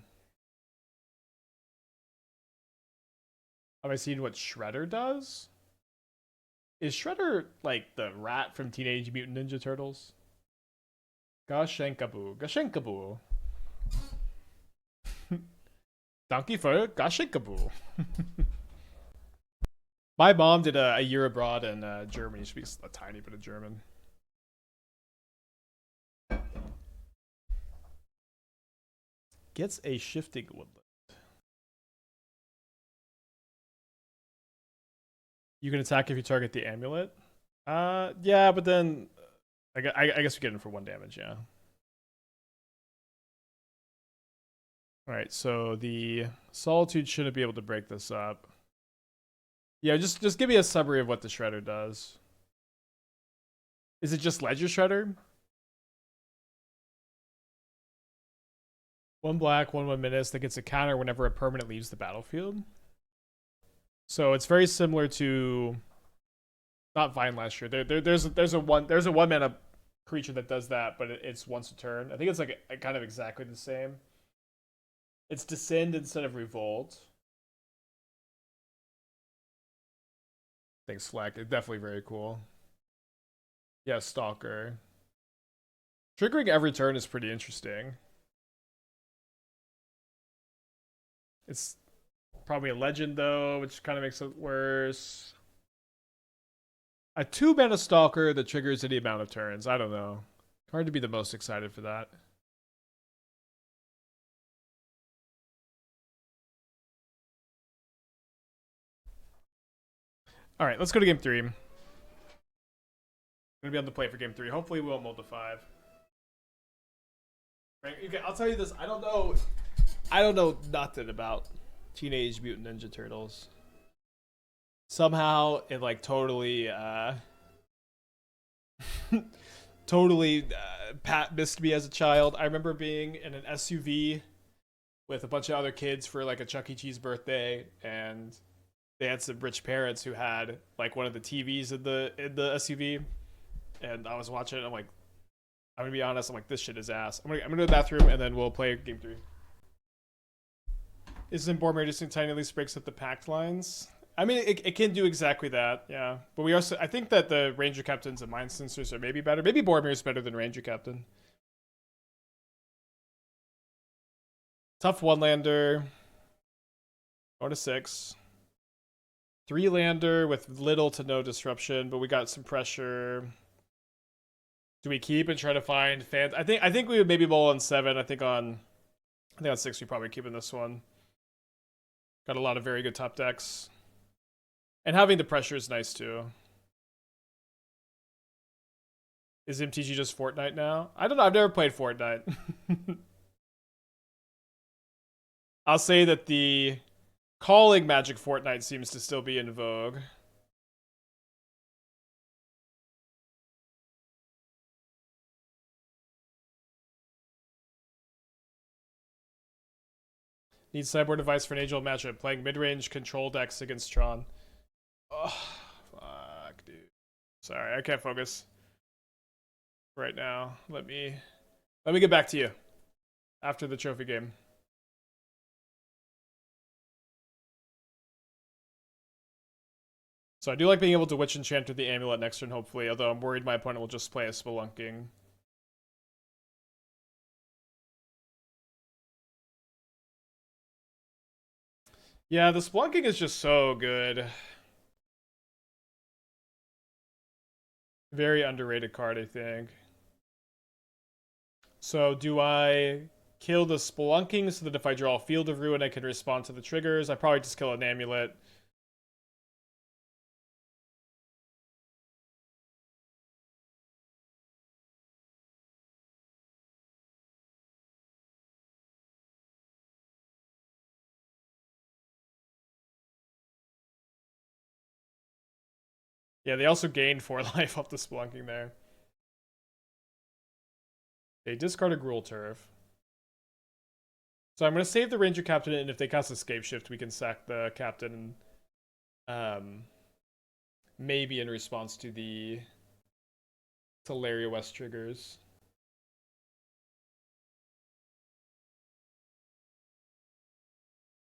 Have I seen what Shredder does? Is Shredder like the rat from Teenage Mutant Ninja Turtles? Gashenkabu. Gashenkabu. Donkey for Gashenkabu. My mom did a year abroad in Germany. She speaks a tiny bit of German. Gets a shifting woodland. You can attack if you target the amulet. Yeah, but then I guess we get in for 1 damage. Yeah. All right, so the Solitude shouldn't be able to break this up. Yeah, just give me a summary of what the Shredder does. Is it just Ledger Shredder? 1 black, 1/1 menace that gets a counter whenever a permanent leaves the battlefield. So it's very similar to not Vine last year. There's a 1 mana creature that does that, but it's once a turn. I think it's like kind of exactly the same. It's Descend instead of Revolt. Thanks, Fleck. It's definitely very cool. Yeah, Stalker. Triggering every turn is pretty interesting. It's probably a legend, though, which kind of makes it worse. A 2 mana Stalker that triggers any amount of turns. I don't know. Hard to be the most excited for that. All right, let's go to game 3. I'm gonna be on the play for game 3. Hopefully, we won't mold to 5. Right, okay, I'll tell you this. I don't know nothing about Teenage Mutant Ninja Turtles. Somehow, it like totally, Pat missed me as a child. I remember being in an SUV with a bunch of other kids for like a Chuck E. Cheese birthday, and they had some rich parents who had like one of the TVs in the SUV, and I was watching it. I'm like, I'm gonna be honest. I'm like, this shit is ass. I'm gonna go to the bathroom and then we'll play game 3. Isn't Boromir just tiny at least breaks up the pact lines? I mean, it can do exactly that, yeah. But we also, I think that the Ranger Captains and Mindcensors are maybe better. Maybe Boromir is better than Ranger Captain. Tough 1-lander. Go to 6. 3-lander with little to no disruption, but we got some pressure. Do we keep and try to find fans? I think we would maybe bowl on 7. I think on 6 we probably keep in this one. Got a lot of very good top decks. And having the pressure is nice too. Is MTG just Fortnite now? I don't know. I've never played Fortnite. I'll say that the calling Magic Fortnite seems to still be in vogue. Need sideboard advice for an age-old matchup. Playing mid-range control decks against Tron. Oh, fuck, dude. Sorry, I can't focus right now. Let me get back to you after the trophy game. So I do like being able to Witch Enchanter the Amulet next turn, hopefully, although I'm worried my opponent will just play a Spelunking. Yeah, the Spelunking is just so good. Very underrated card, I think. So do I kill the Spelunking so that if I draw a Field of Ruin, I can respond to the triggers? I probably just kill an Amulet. Yeah, they also gained 4 life off the Spelunking there. They discard a Gruul Turf. So I'm going to save the Ranger Captain, and if they cast Escape Shift, we can sack the Captain. Maybe in response to the Teleria West triggers.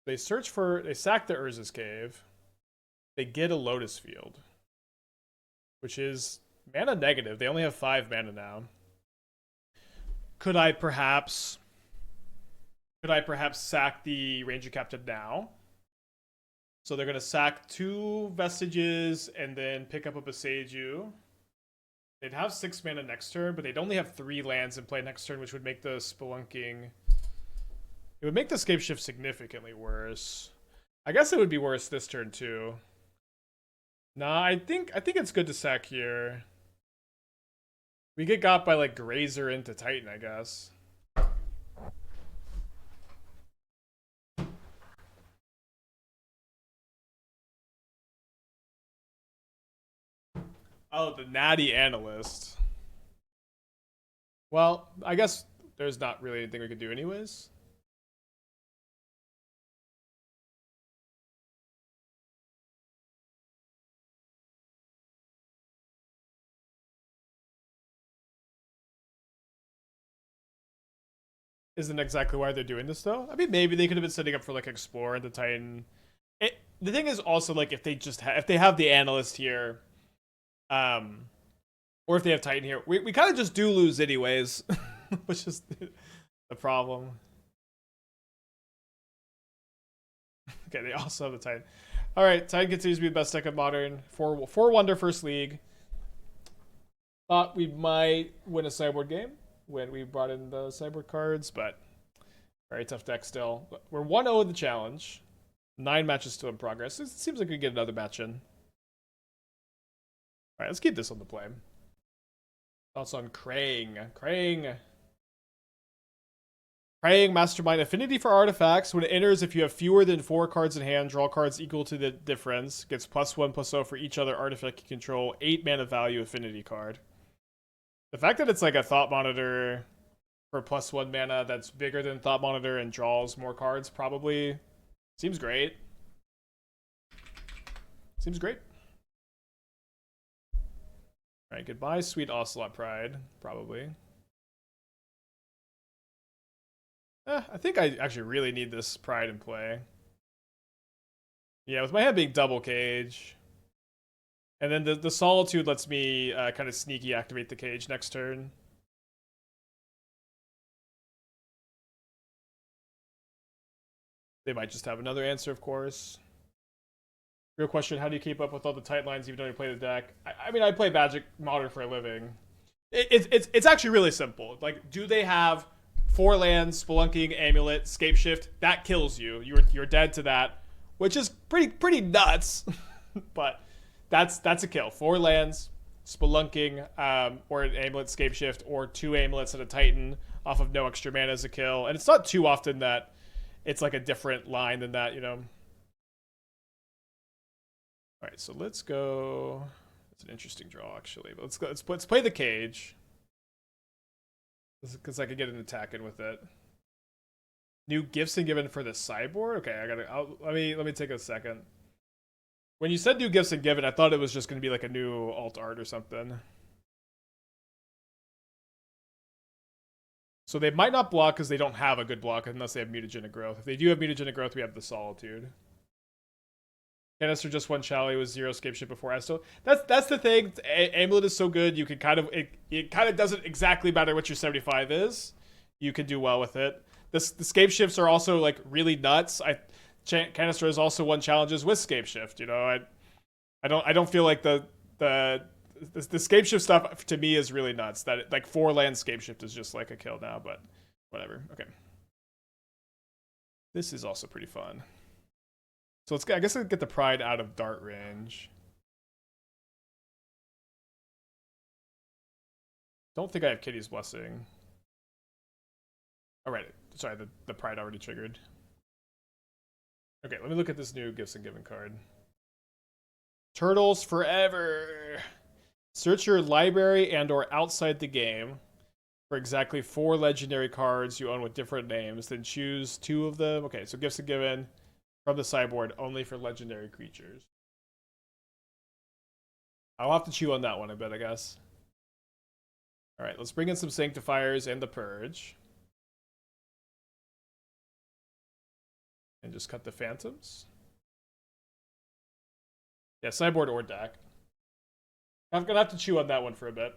They sack the Urza's Cave. They get a Lotus Field, which is mana negative. They only have 5 mana now. Could I perhaps sack the Ranger Captain now? So they're going to sack 2 Vestiges and then pick up a Boseiju. They'd have 6 mana next turn, but they'd only have 3 lands in play next turn, which would make the Spelunking... It would make the Escape Shift significantly worse. I guess it would be worse this turn too. Nah, I think it's good to sack here. We get got by like Grazer into Titan, I guess. Oh, the Natty Analyst. Well, I guess there's not really anything we could do anyways. Isn't exactly why they're doing this though. I mean, maybe they could have been setting up for like Explore into Titan. The thing is also like if they just if they have the Analyst here, or if they have Titan here, we kind of just do lose anyways, which is the problem. Okay, they also have the Titan. All right, Titan continues to be the best deck of Modern. 4 Wonder First League. Thought we might win a sideboard game when we brought in the sideboard cards, but very tough deck still. We're 1-0 in the challenge. 9 matches still in progress. It seems like we get another match in. All right, let's keep this on the play. Thoughts on Krang. Praying Mastermind. Affinity for artifacts. When it enters, if you have fewer than 4 cards in hand, draw cards equal to the difference. Gets +1/+0 for each other artifact you control. 8 mana value affinity card. The fact that it's like a Thought Monitor for +1 mana that's bigger than Thought Monitor and draws more cards probably seems great. Seems great. Alright, goodbye, sweet Ocelot Pride, probably. I think I actually really need this Pride in play. Yeah, with my hand being double cage. And then the Solitude lets me kind of sneaky activate the cage next turn. They might just have another answer, of course. Real question, how do you keep up with all the tight lines even though you play the deck? I mean, I play Magic Modern for a living. It's actually really simple. Like, do they have 4 lands, Spelunking, Amulet, Escape Shift? That kills you. You're dead to that, which is pretty nuts. But that's a kill. 4 lands, Spelunking, or an Amulet, Escape Shift, or 2 Amulets and a Titan off of no extra mana is a kill. And it's not too often that it's like a different line than that, you know. All right, so let's go. It's an interesting draw, actually. But let's go. Let's play the cage, because I could get an attack in with it. New gifts and given for the sideboard? Okay, let me take a second. When you said new gifts and given, I thought it was just going to be like a new alt art or something. So they might not block because they don't have a good block unless they have mutagenic growth. If they do have mutagenic growth, we have the Solitude. Canister just won Chally with 0 Scapeship before Esto. That's the thing. Amulet is so good, you can kind of it kind of doesn't exactly matter what your 75 is. You can do well with it. The Scapeshifts are also like really nuts. Canister has also won challenges with Scapeshift. You know, I don't feel like the Scapeshift stuff to me is really nuts. That like 4-land Scapeshift is just like a kill now, but whatever. Okay. This is also pretty fun. So I guess I'll get the Pride out of dart range. Don't think I have Kitty's Blessing. All right, sorry, the Pride already triggered. Okay, let me look at this new Gifts and Given card. Turtles Forever. Search your library and or outside the game for exactly 4 legendary cards you own with different names, then choose 2 of them. Okay, so Gifts and Given from the sideboard only for legendary creatures. I'll have to chew on that one a bit, I guess. All right, let's bring in some Sanctifiers and the Purge. And just cut the Phantoms. Yeah, sideboard or deck. I'm gonna have to chew on that one for a bit.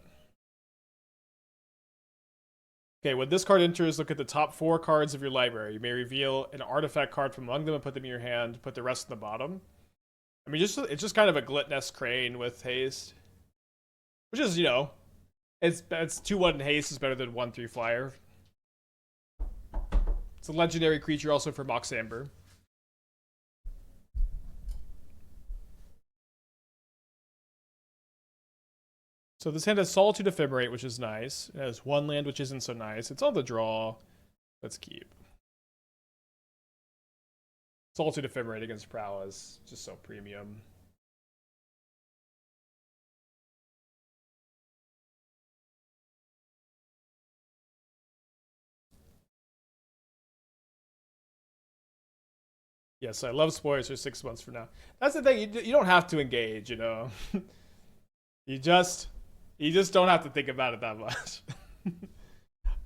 Okay, when this card enters, look at the top 4 cards of your library. You may reveal an artifact card from among them and put them in your hand. Put the rest in the bottom. I mean, it's just kind of a Glitness Crane with haste, which is, you know, it's 2/1 haste is better than 1/3 flyer. It's a legendary creature also for Mox Amber. So this hand has Solitude Ephemerate, which is nice. It has 1 land, which isn't so nice. It's on the draw. Let's keep. Solitude Ephemerate against Prowess, just so premium. Yes, I love spoilers for 6 months from now. That's the thing. You don't have to engage, you know. You just don't have to think about it that much.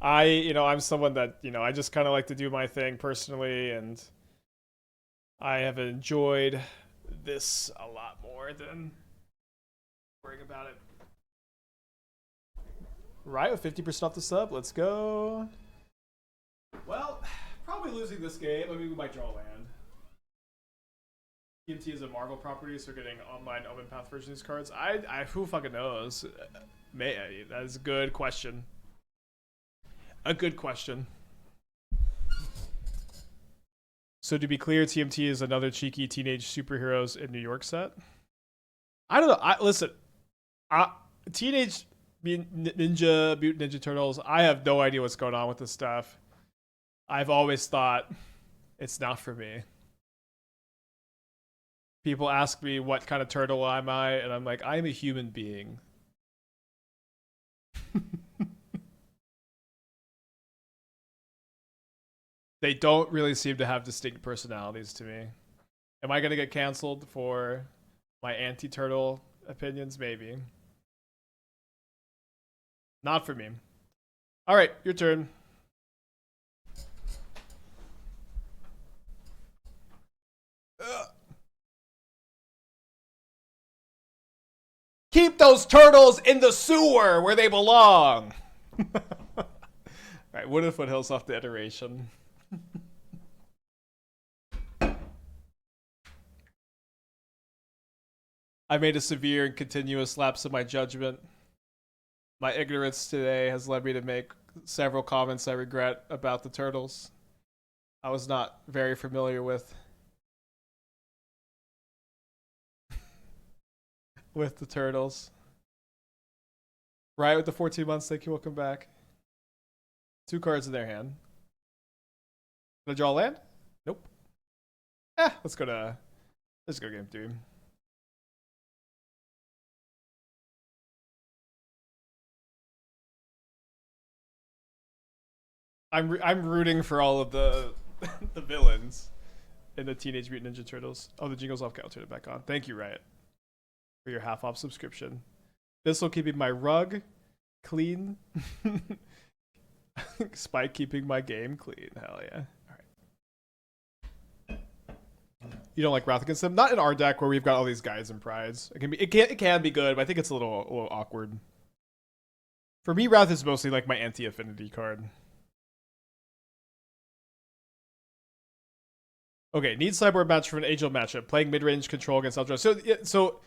I'm someone that, I just kind of like to do my thing personally, and I have enjoyed this a lot more than worrying about it. Right, with 50% off the sub. Let's go. Well, probably losing this game. I mean, we might draw land. TMT is a Marvel property, so we're getting online Open Path version of these cards. Who fucking knows? That is a good question. A good question. So to be clear, TMT is another cheeky teenage superheroes in New York set. I don't know. Listen, Teenage Mutant Ninja Turtles. I have no idea what's going on with this stuff. I've always thought it's not for me. People ask me what kind of turtle am I, and I'm like, I'm a human being. They don't really seem to have distinct personalities to me. Am I going to get canceled for my anti-turtle opinions? Maybe. Not for me. All right, your turn. Keep those turtles in the sewer where they belong. All right, Wooded Foothills off the iteration. I made a severe and continuous lapse in my judgment. My ignorance today has led me to make several comments I regret about the turtles. I was not very familiar with the turtles. Right, with the 14 months, thank you, welcome back. 2 cards in their hand. Gonna draw land? Nope. Let's go game 3. I'm rooting for all of the the villains in the Teenage Mutant Ninja Turtles. Oh, the jingle's off. Okay, I'll turn it back on. Thank you, Riot, for your half-off subscription. This will keep my rug clean. Spike keeping my game clean. Hell yeah. All right. You don't like Wrath Against them? Not in our deck where we've got all these guys and prides. It can be good, but I think it's a little awkward. For me, Wrath is mostly like my anti-affinity card. Okay, needs sideboard match for an Angel matchup. Playing mid-range control against Eldrazi. So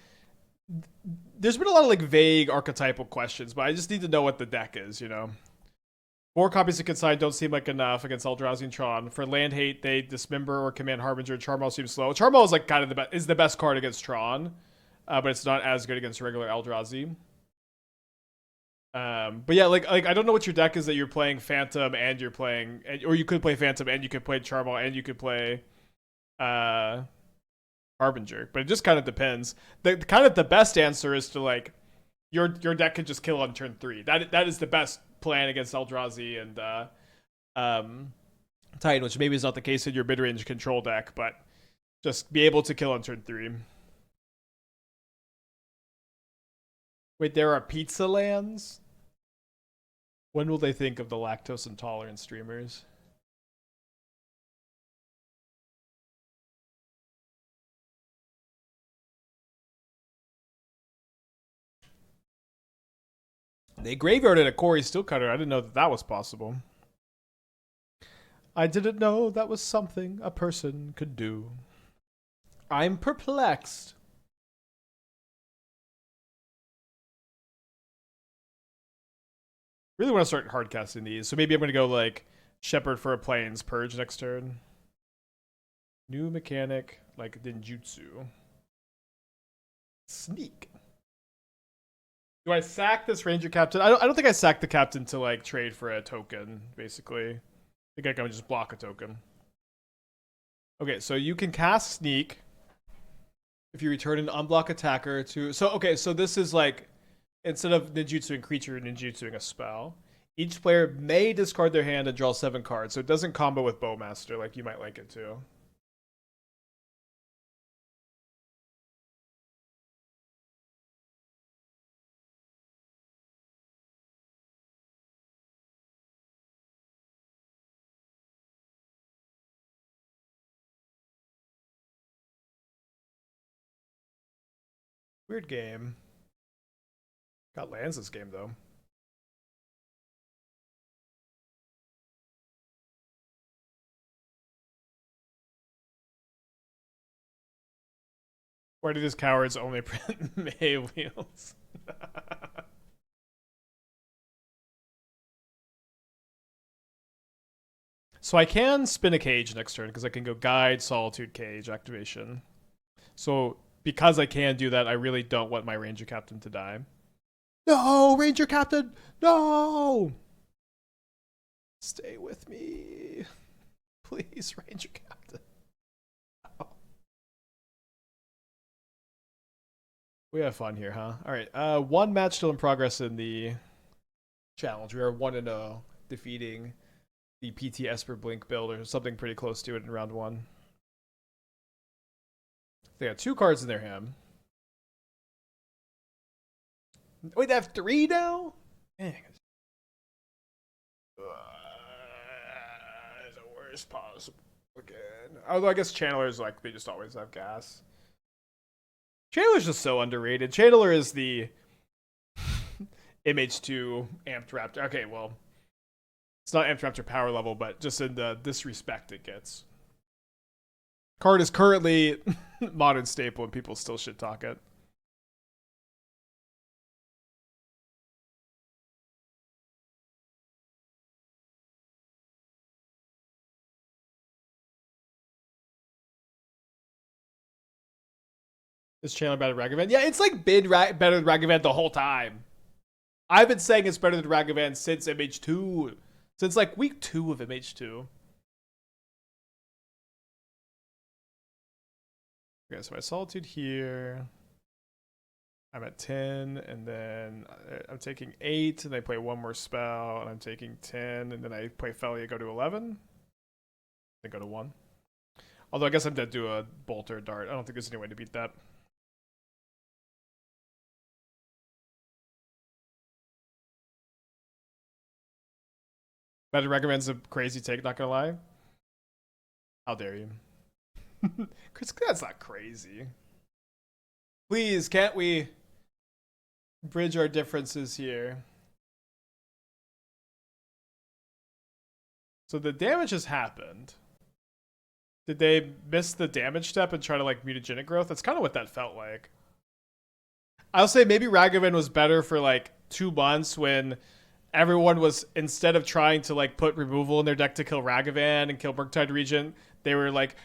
there's been a lot of like vague archetypal questions, but I just need to know what the deck is, you know? 4 copies of Consign don't seem like enough against Eldrazi and Tron. For land hate, they dismember or command Harbinger. Charmal seems slow. Charmal is like kind of the best card against Tron, but it's not as good against regular Eldrazi. But yeah, like I don't know what your deck is that you're playing Phantom and you're playing, or you could play Phantom and you could play Charmal and you could play Harbinger, but it just kind of depends. The best answer is to like your deck can just kill on turn 3. That is the best plan against Eldrazi and Titan, which maybe is not the case in your mid-range control deck, but just be able to kill on turn 3. Wait, there are pizza lands? When will they think of the lactose intolerant streamers? They graveyarded a Corey Steelcutter. I didn't know that was possible. I didn't know that was something a person could do. I'm perplexed. Really want to start hardcasting these, so maybe I'm going to go like Shepherd for a Plains Purge next turn. New mechanic like Ninjutsu. Sneak. Do I sack this Ranger Captain? I don't think I sack the Captain to like trade for a token, basically. I think I can just block a token. Okay, so you can cast Sneak if you return an unblock attacker to... So this is like, instead of ninjutsuing creature, ninjutsuing a spell. Each player may discard their hand and draw 7 cards, so it doesn't combo with Bowmaster like you might like it to. Weird game. Got lands this game, though. Why do these cowards only print May wheels? So I can spin a cage next turn because I can go Guide, Solitude, Cage, activation. So because I can do that, I really don't want my Ranger Captain to die. No, Ranger Captain! No! Stay with me. Please, Ranger Captain. Oh. We have fun here, huh? Alright, 1 match still in progress in the challenge. We are 1-0, defeating the PT Esper Blink build, or something pretty close to it in round 1. They got 2 cards in their hand. Wait, they have 3 now? Dang. The worst possible again. Although I guess Channelers, like, they just always have gas. Channeler's just so underrated. Channeler is the MH2 Amped Raptor. Okay, well, it's not Amped Raptor power level, but just in the disrespect it gets. Card is currently modern staple and people still shit talk it. Is Chandler better than Ragavan? Yeah, it's like been better than Ragavan the whole time. I've been saying it's better than Ragavan since MH2. Since like week 2 of MH2. Okay, so I Solitude here. I'm at 10, and then I'm taking 8, and I play 1 more spell, and I'm taking 10, and then I play Phelia, go to 11. They go to 1. Although I guess I'm dead to a bolt or a dart. I don't think there's any way to beat that. Better recommends a crazy take, not gonna lie. How dare you? Chris, that's not crazy. Please, can't we bridge our differences here? So the damage has happened. Did they miss the damage step and try to like mutagenic growth? That's kind of what that felt like. I'll say maybe Ragavan was better for like 2 months when everyone was, instead of trying to like put removal in their deck to kill Ragavan and kill Murktide Regent, they were like,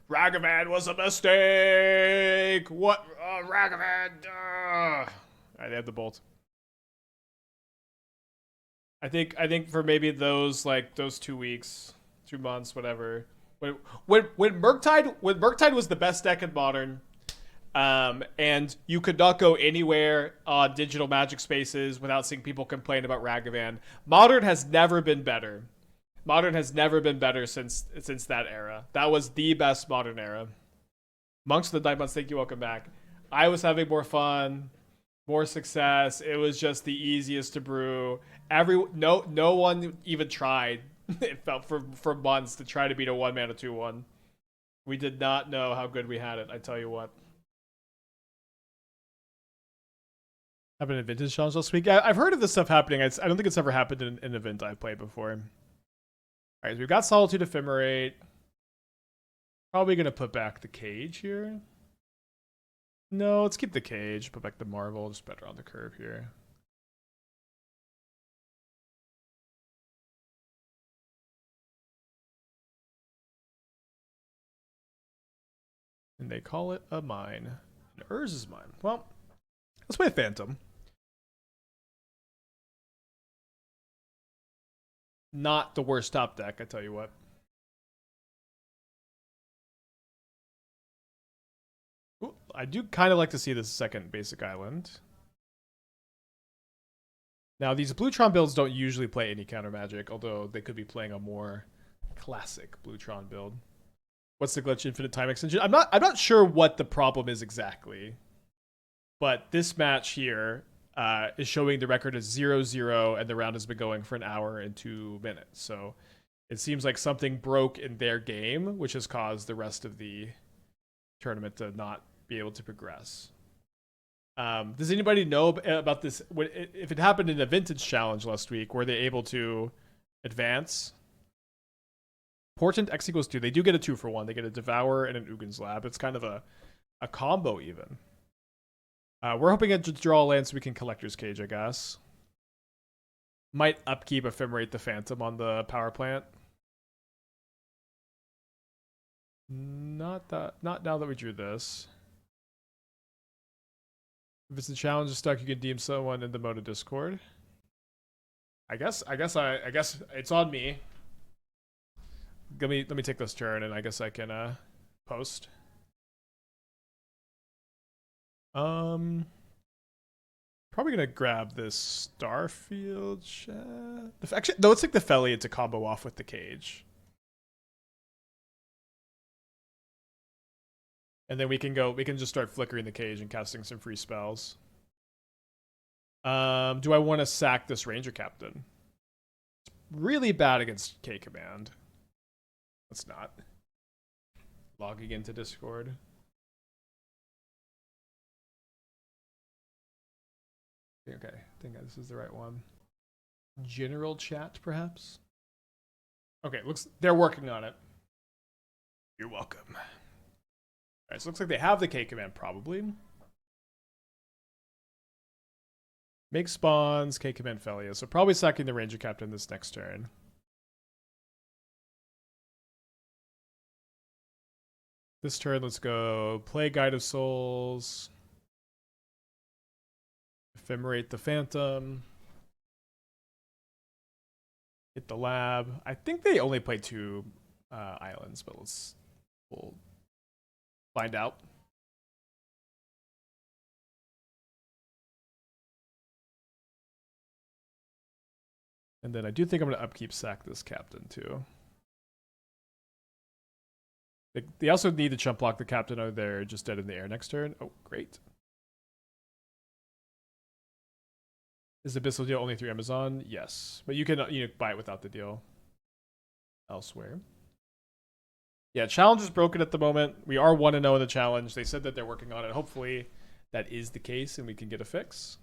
Ragavan was a mistake. What? Ragavan. All right, they have the bolt. I think for maybe those 2 weeks, 2 months, whatever. When Murktide was the best deck in Modern, and you could not go anywhere on digital Magic spaces without seeing people complain about Ragavan. Modern has never been better. Modern has never been better since that era. That was the best Modern era. Monks of the 9 months, thank you, welcome back. I was having more fun, more success. It was just the easiest to brew. No one even tried. It felt for months to try to beat a 1-mana 2/1. We did not know how good we had it. I tell you what. Happened in Vintage Challenge last week. I've heard of this stuff happening. I don't think it's ever happened in an event I've played before. All right, so we've got Solitude, Ephemerate. Probably gonna put back the cage here. No, let's keep the cage. Put back the Marvel. Just better on the curve here. And they call it a mine. And Urz is mine. Well, let's play a Phantom. Not the worst top deck, I tell you what. Ooh, I do kind of like to see this second basic island. Now, these Bluetron builds don't usually play any counter magic, although they could be playing a more classic Bluetron build. What's the glitch? Infinite time extension? I'm not sure what the problem is exactly, but this match here is showing the record as 0-0, and the round has been going for an hour and 2 minutes. So it seems like something broke in their game, which has caused the rest of the tournament to not be able to progress. Does anybody know about this? If it happened in a Vintage Challenge last week, were they able to advance? Portent X equals 2. They do get a 2-for-1. They get a Devour and an Ugin's Lab. It's kind of a combo even. We're hoping to draw a land so we can Collector's Cage, I guess. Might upkeep Ephemerate the Phantom on the power plant. Not now that we drew this. If it's a challenge is stuck, you can deem someone in the mode of Discord. I guess it's on me. Let me take this turn, and I guess I can post. Probably gonna grab this Starfield Shepherd. Actually, no, let's take the Phelia to combo off with the cage. And then we can just start flickering the cage and casting some free spells. Do I want to sack this Ranger-Captain? It's really bad against K-Command. Let's not. Logging into Discord. Okay, I think this is the right one. General chat, perhaps? Okay, looks they're working on it. You're welcome. Alright, so it looks like they have the K command, probably. Make spawns, K command Phelia. So probably sacking the Ranger-Captain this next turn. This turn, let's go play Guide of Souls. Ephemerate the Phantom. Hit the lab. I think they only play 2 islands, but we'll find out. And then I do think I'm going to upkeep sack this captain too. They also need to chump block the captain out there, just dead in the air next turn. Oh, great. Is the Abyssal deal only through Amazon? Yes, but you can buy it without the deal elsewhere. Yeah, challenge is broken at the moment. We are 1-0 in the challenge. They said that they're working on it. Hopefully that is the case and we can get a fix.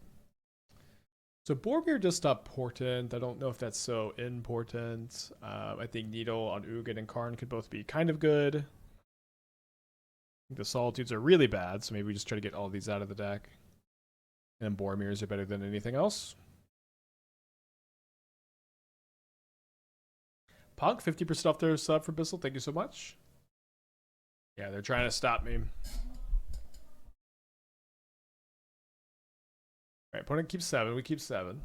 So Boromir just stopped Portent. I don't know if that's so important. I think Needle on Ugin and Karn could both be kind of good. I think the Solitudes are really bad, so maybe we just try to get all of these out of the deck. And Boromirs are better than anything else. Punk, 50% off their sub for Bissell. Thank you so much. Yeah, they're trying to stop me. Alright, opponent keeps 7. We keep 7.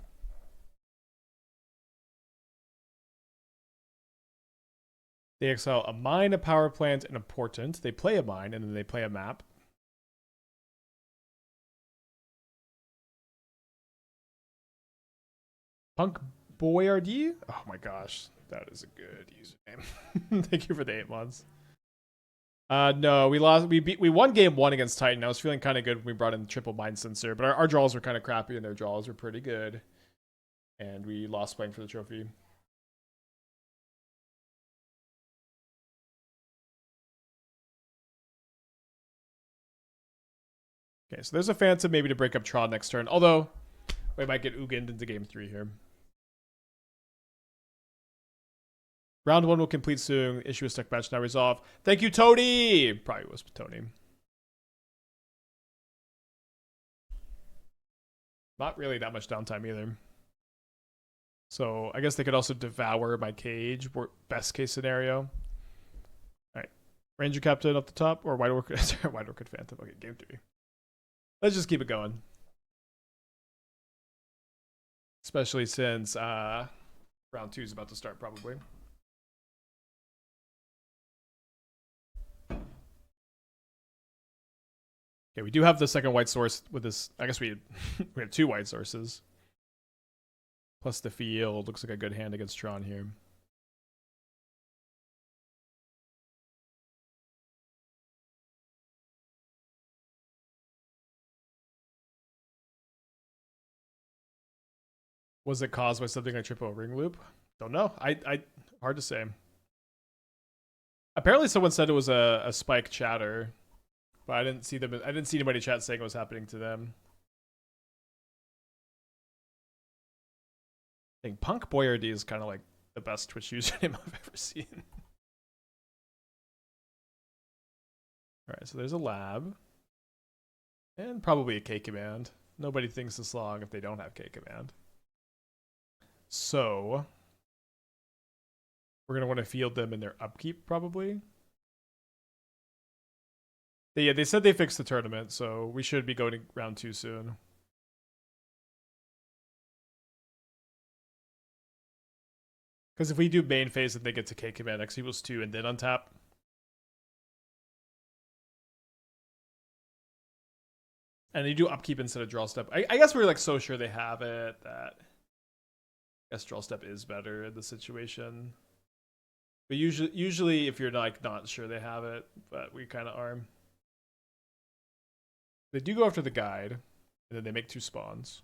They exile a mine, a power plant, and a portent. They play a mine, and then they play a map. Punk Boyardee? Oh my gosh, that is a good username. Thank you for the 8 months. No, we lost. We won game 1 against Titan. I was feeling kind of good when we brought in triple Mindcensor, but our draws were kind of crappy and their draws were pretty good. And we lost playing for the trophy. Okay, so there's a Phantom maybe to break up Tron next turn. Although, we might get Ugin into game 3 here. Round 1 will complete soon. Issue a deck match now resolved. Thank you, Tony! Probably was Tony. Not really that much downtime either. So I guess they could also devour my cage. Best case scenario. Alright. Ranger-Captain up the top. Or White Orchid. White Orchid Phantom. Okay, game 3. Let's just keep it going. Especially since round 2 is about to start probably. Okay, we do have the second white source with this. I guess we have 2 white sources. Plus the field. Looks like a good hand against Tron here. Was it caused by something like triple ring loop? Don't know. I hard to say. Apparently someone said it was a spike chatter. But I didn't see them. I didn't see anybody chat saying it was happening to them. I think Punk Boyardee is kind of like the best Twitch username I've ever seen. Alright, so there's a lab. And probably a K command. Nobody thinks this long if they don't have K command. So we're going to want to field them in their upkeep probably. Yeah, they said they fixed the tournament, so we should be going to round 2 soon. Because if we do main phase and they get to K command X equals 2 and then untap. And they do upkeep instead of draw step. I guess we're like so sure they have it that I guess draw step is better in the situation. But usually if you're like not sure they have it, but we kind of are. They do go after the guide, and then they make 2 spawns.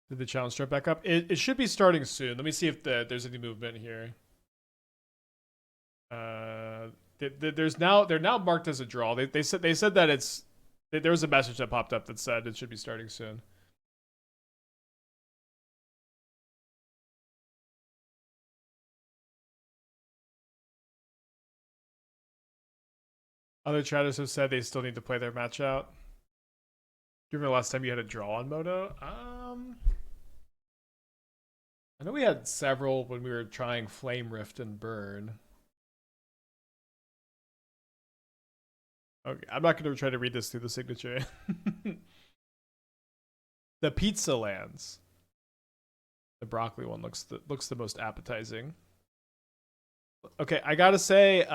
Did the challenge start back up? It should be starting soon. Let me see if there's any movement here. They're now marked as a draw. They said that there was a message that popped up that said it should be starting soon. Other chatters have said they still need to play their match out. Do you remember the last time you had a draw on Moto? I know we had several when we were trying Flame Rift and Burn. Okay, I'm not going to try to read this through the signature. The pizza lands. The broccoli one looks the most appetizing. Okay, I gotta say,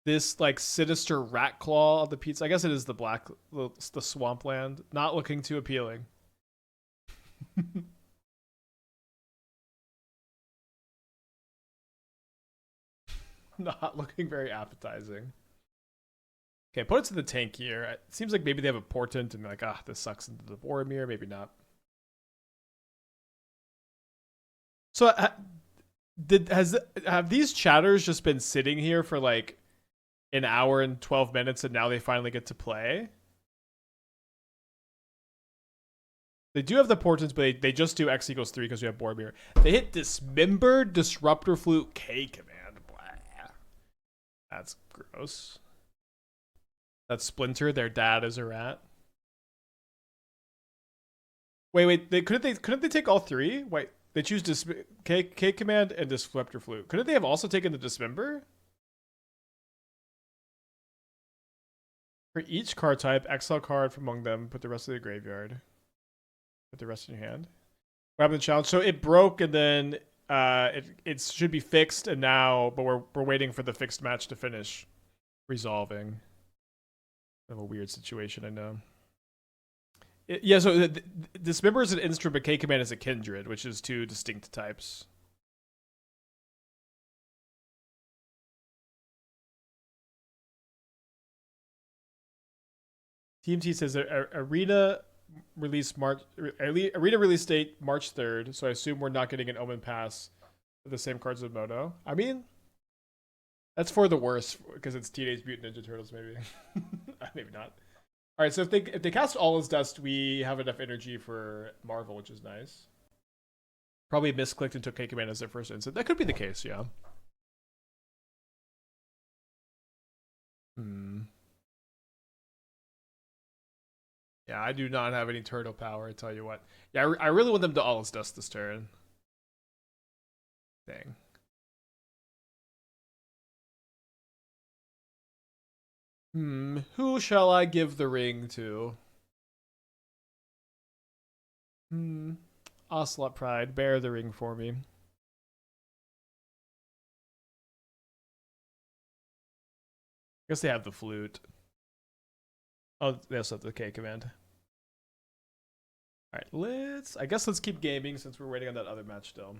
this like sinister rat claw of the pizza. I guess it is the swampland. Not looking too appealing. Not looking very appetizing. Okay, put it to the tank here. It seems like maybe they have a portent and like, this sucks into the Boromir. Maybe not. So have these chatters just been sitting here for like an hour and 12 minutes and now they finally get to play? They do have the portents, but they just do X equals 3 because we have Boromir. They hit Dismember, Disruptor Flute, K command. Blah. That's gross. That's Splinter. Their dad is a rat. Wait. Couldn't they take all three? Wait, they choose K command and Disruptor Flute. Couldn't they have also taken the Dismember? For each card type, exile card from among them. Put the rest of the graveyard. Put the rest in your hand. Grab the challenge. So it broke, and then it should be fixed, and now, but we're waiting for the fixed match to finish resolving. Kind of a weird situation, I know. Yeah, so Dismember is an instrument, but K command is a kindred, which is two distinct types. TMT says Arena release date March 3rd, so I assume we're not getting an Omen Pass with the same cards as Meadow. I mean, that's for the worst because it's Teenage Mutant Ninja Turtles, maybe. Maybe not. All right, so if they cast All Is Dust, we have enough energy for Marvel, which is nice. Probably misclicked and took K command as their first instant. That could be the case, yeah. Yeah, I do not have any turtle power, I tell you what. Yeah, I really want them to All Is Dust this turn. Dang. Who shall I give the ring to? Ocelot Pride, bear the ring for me. I guess they have the flute. Oh, they also have the K command. Alright, let's keep gaming since we're waiting on that other match still.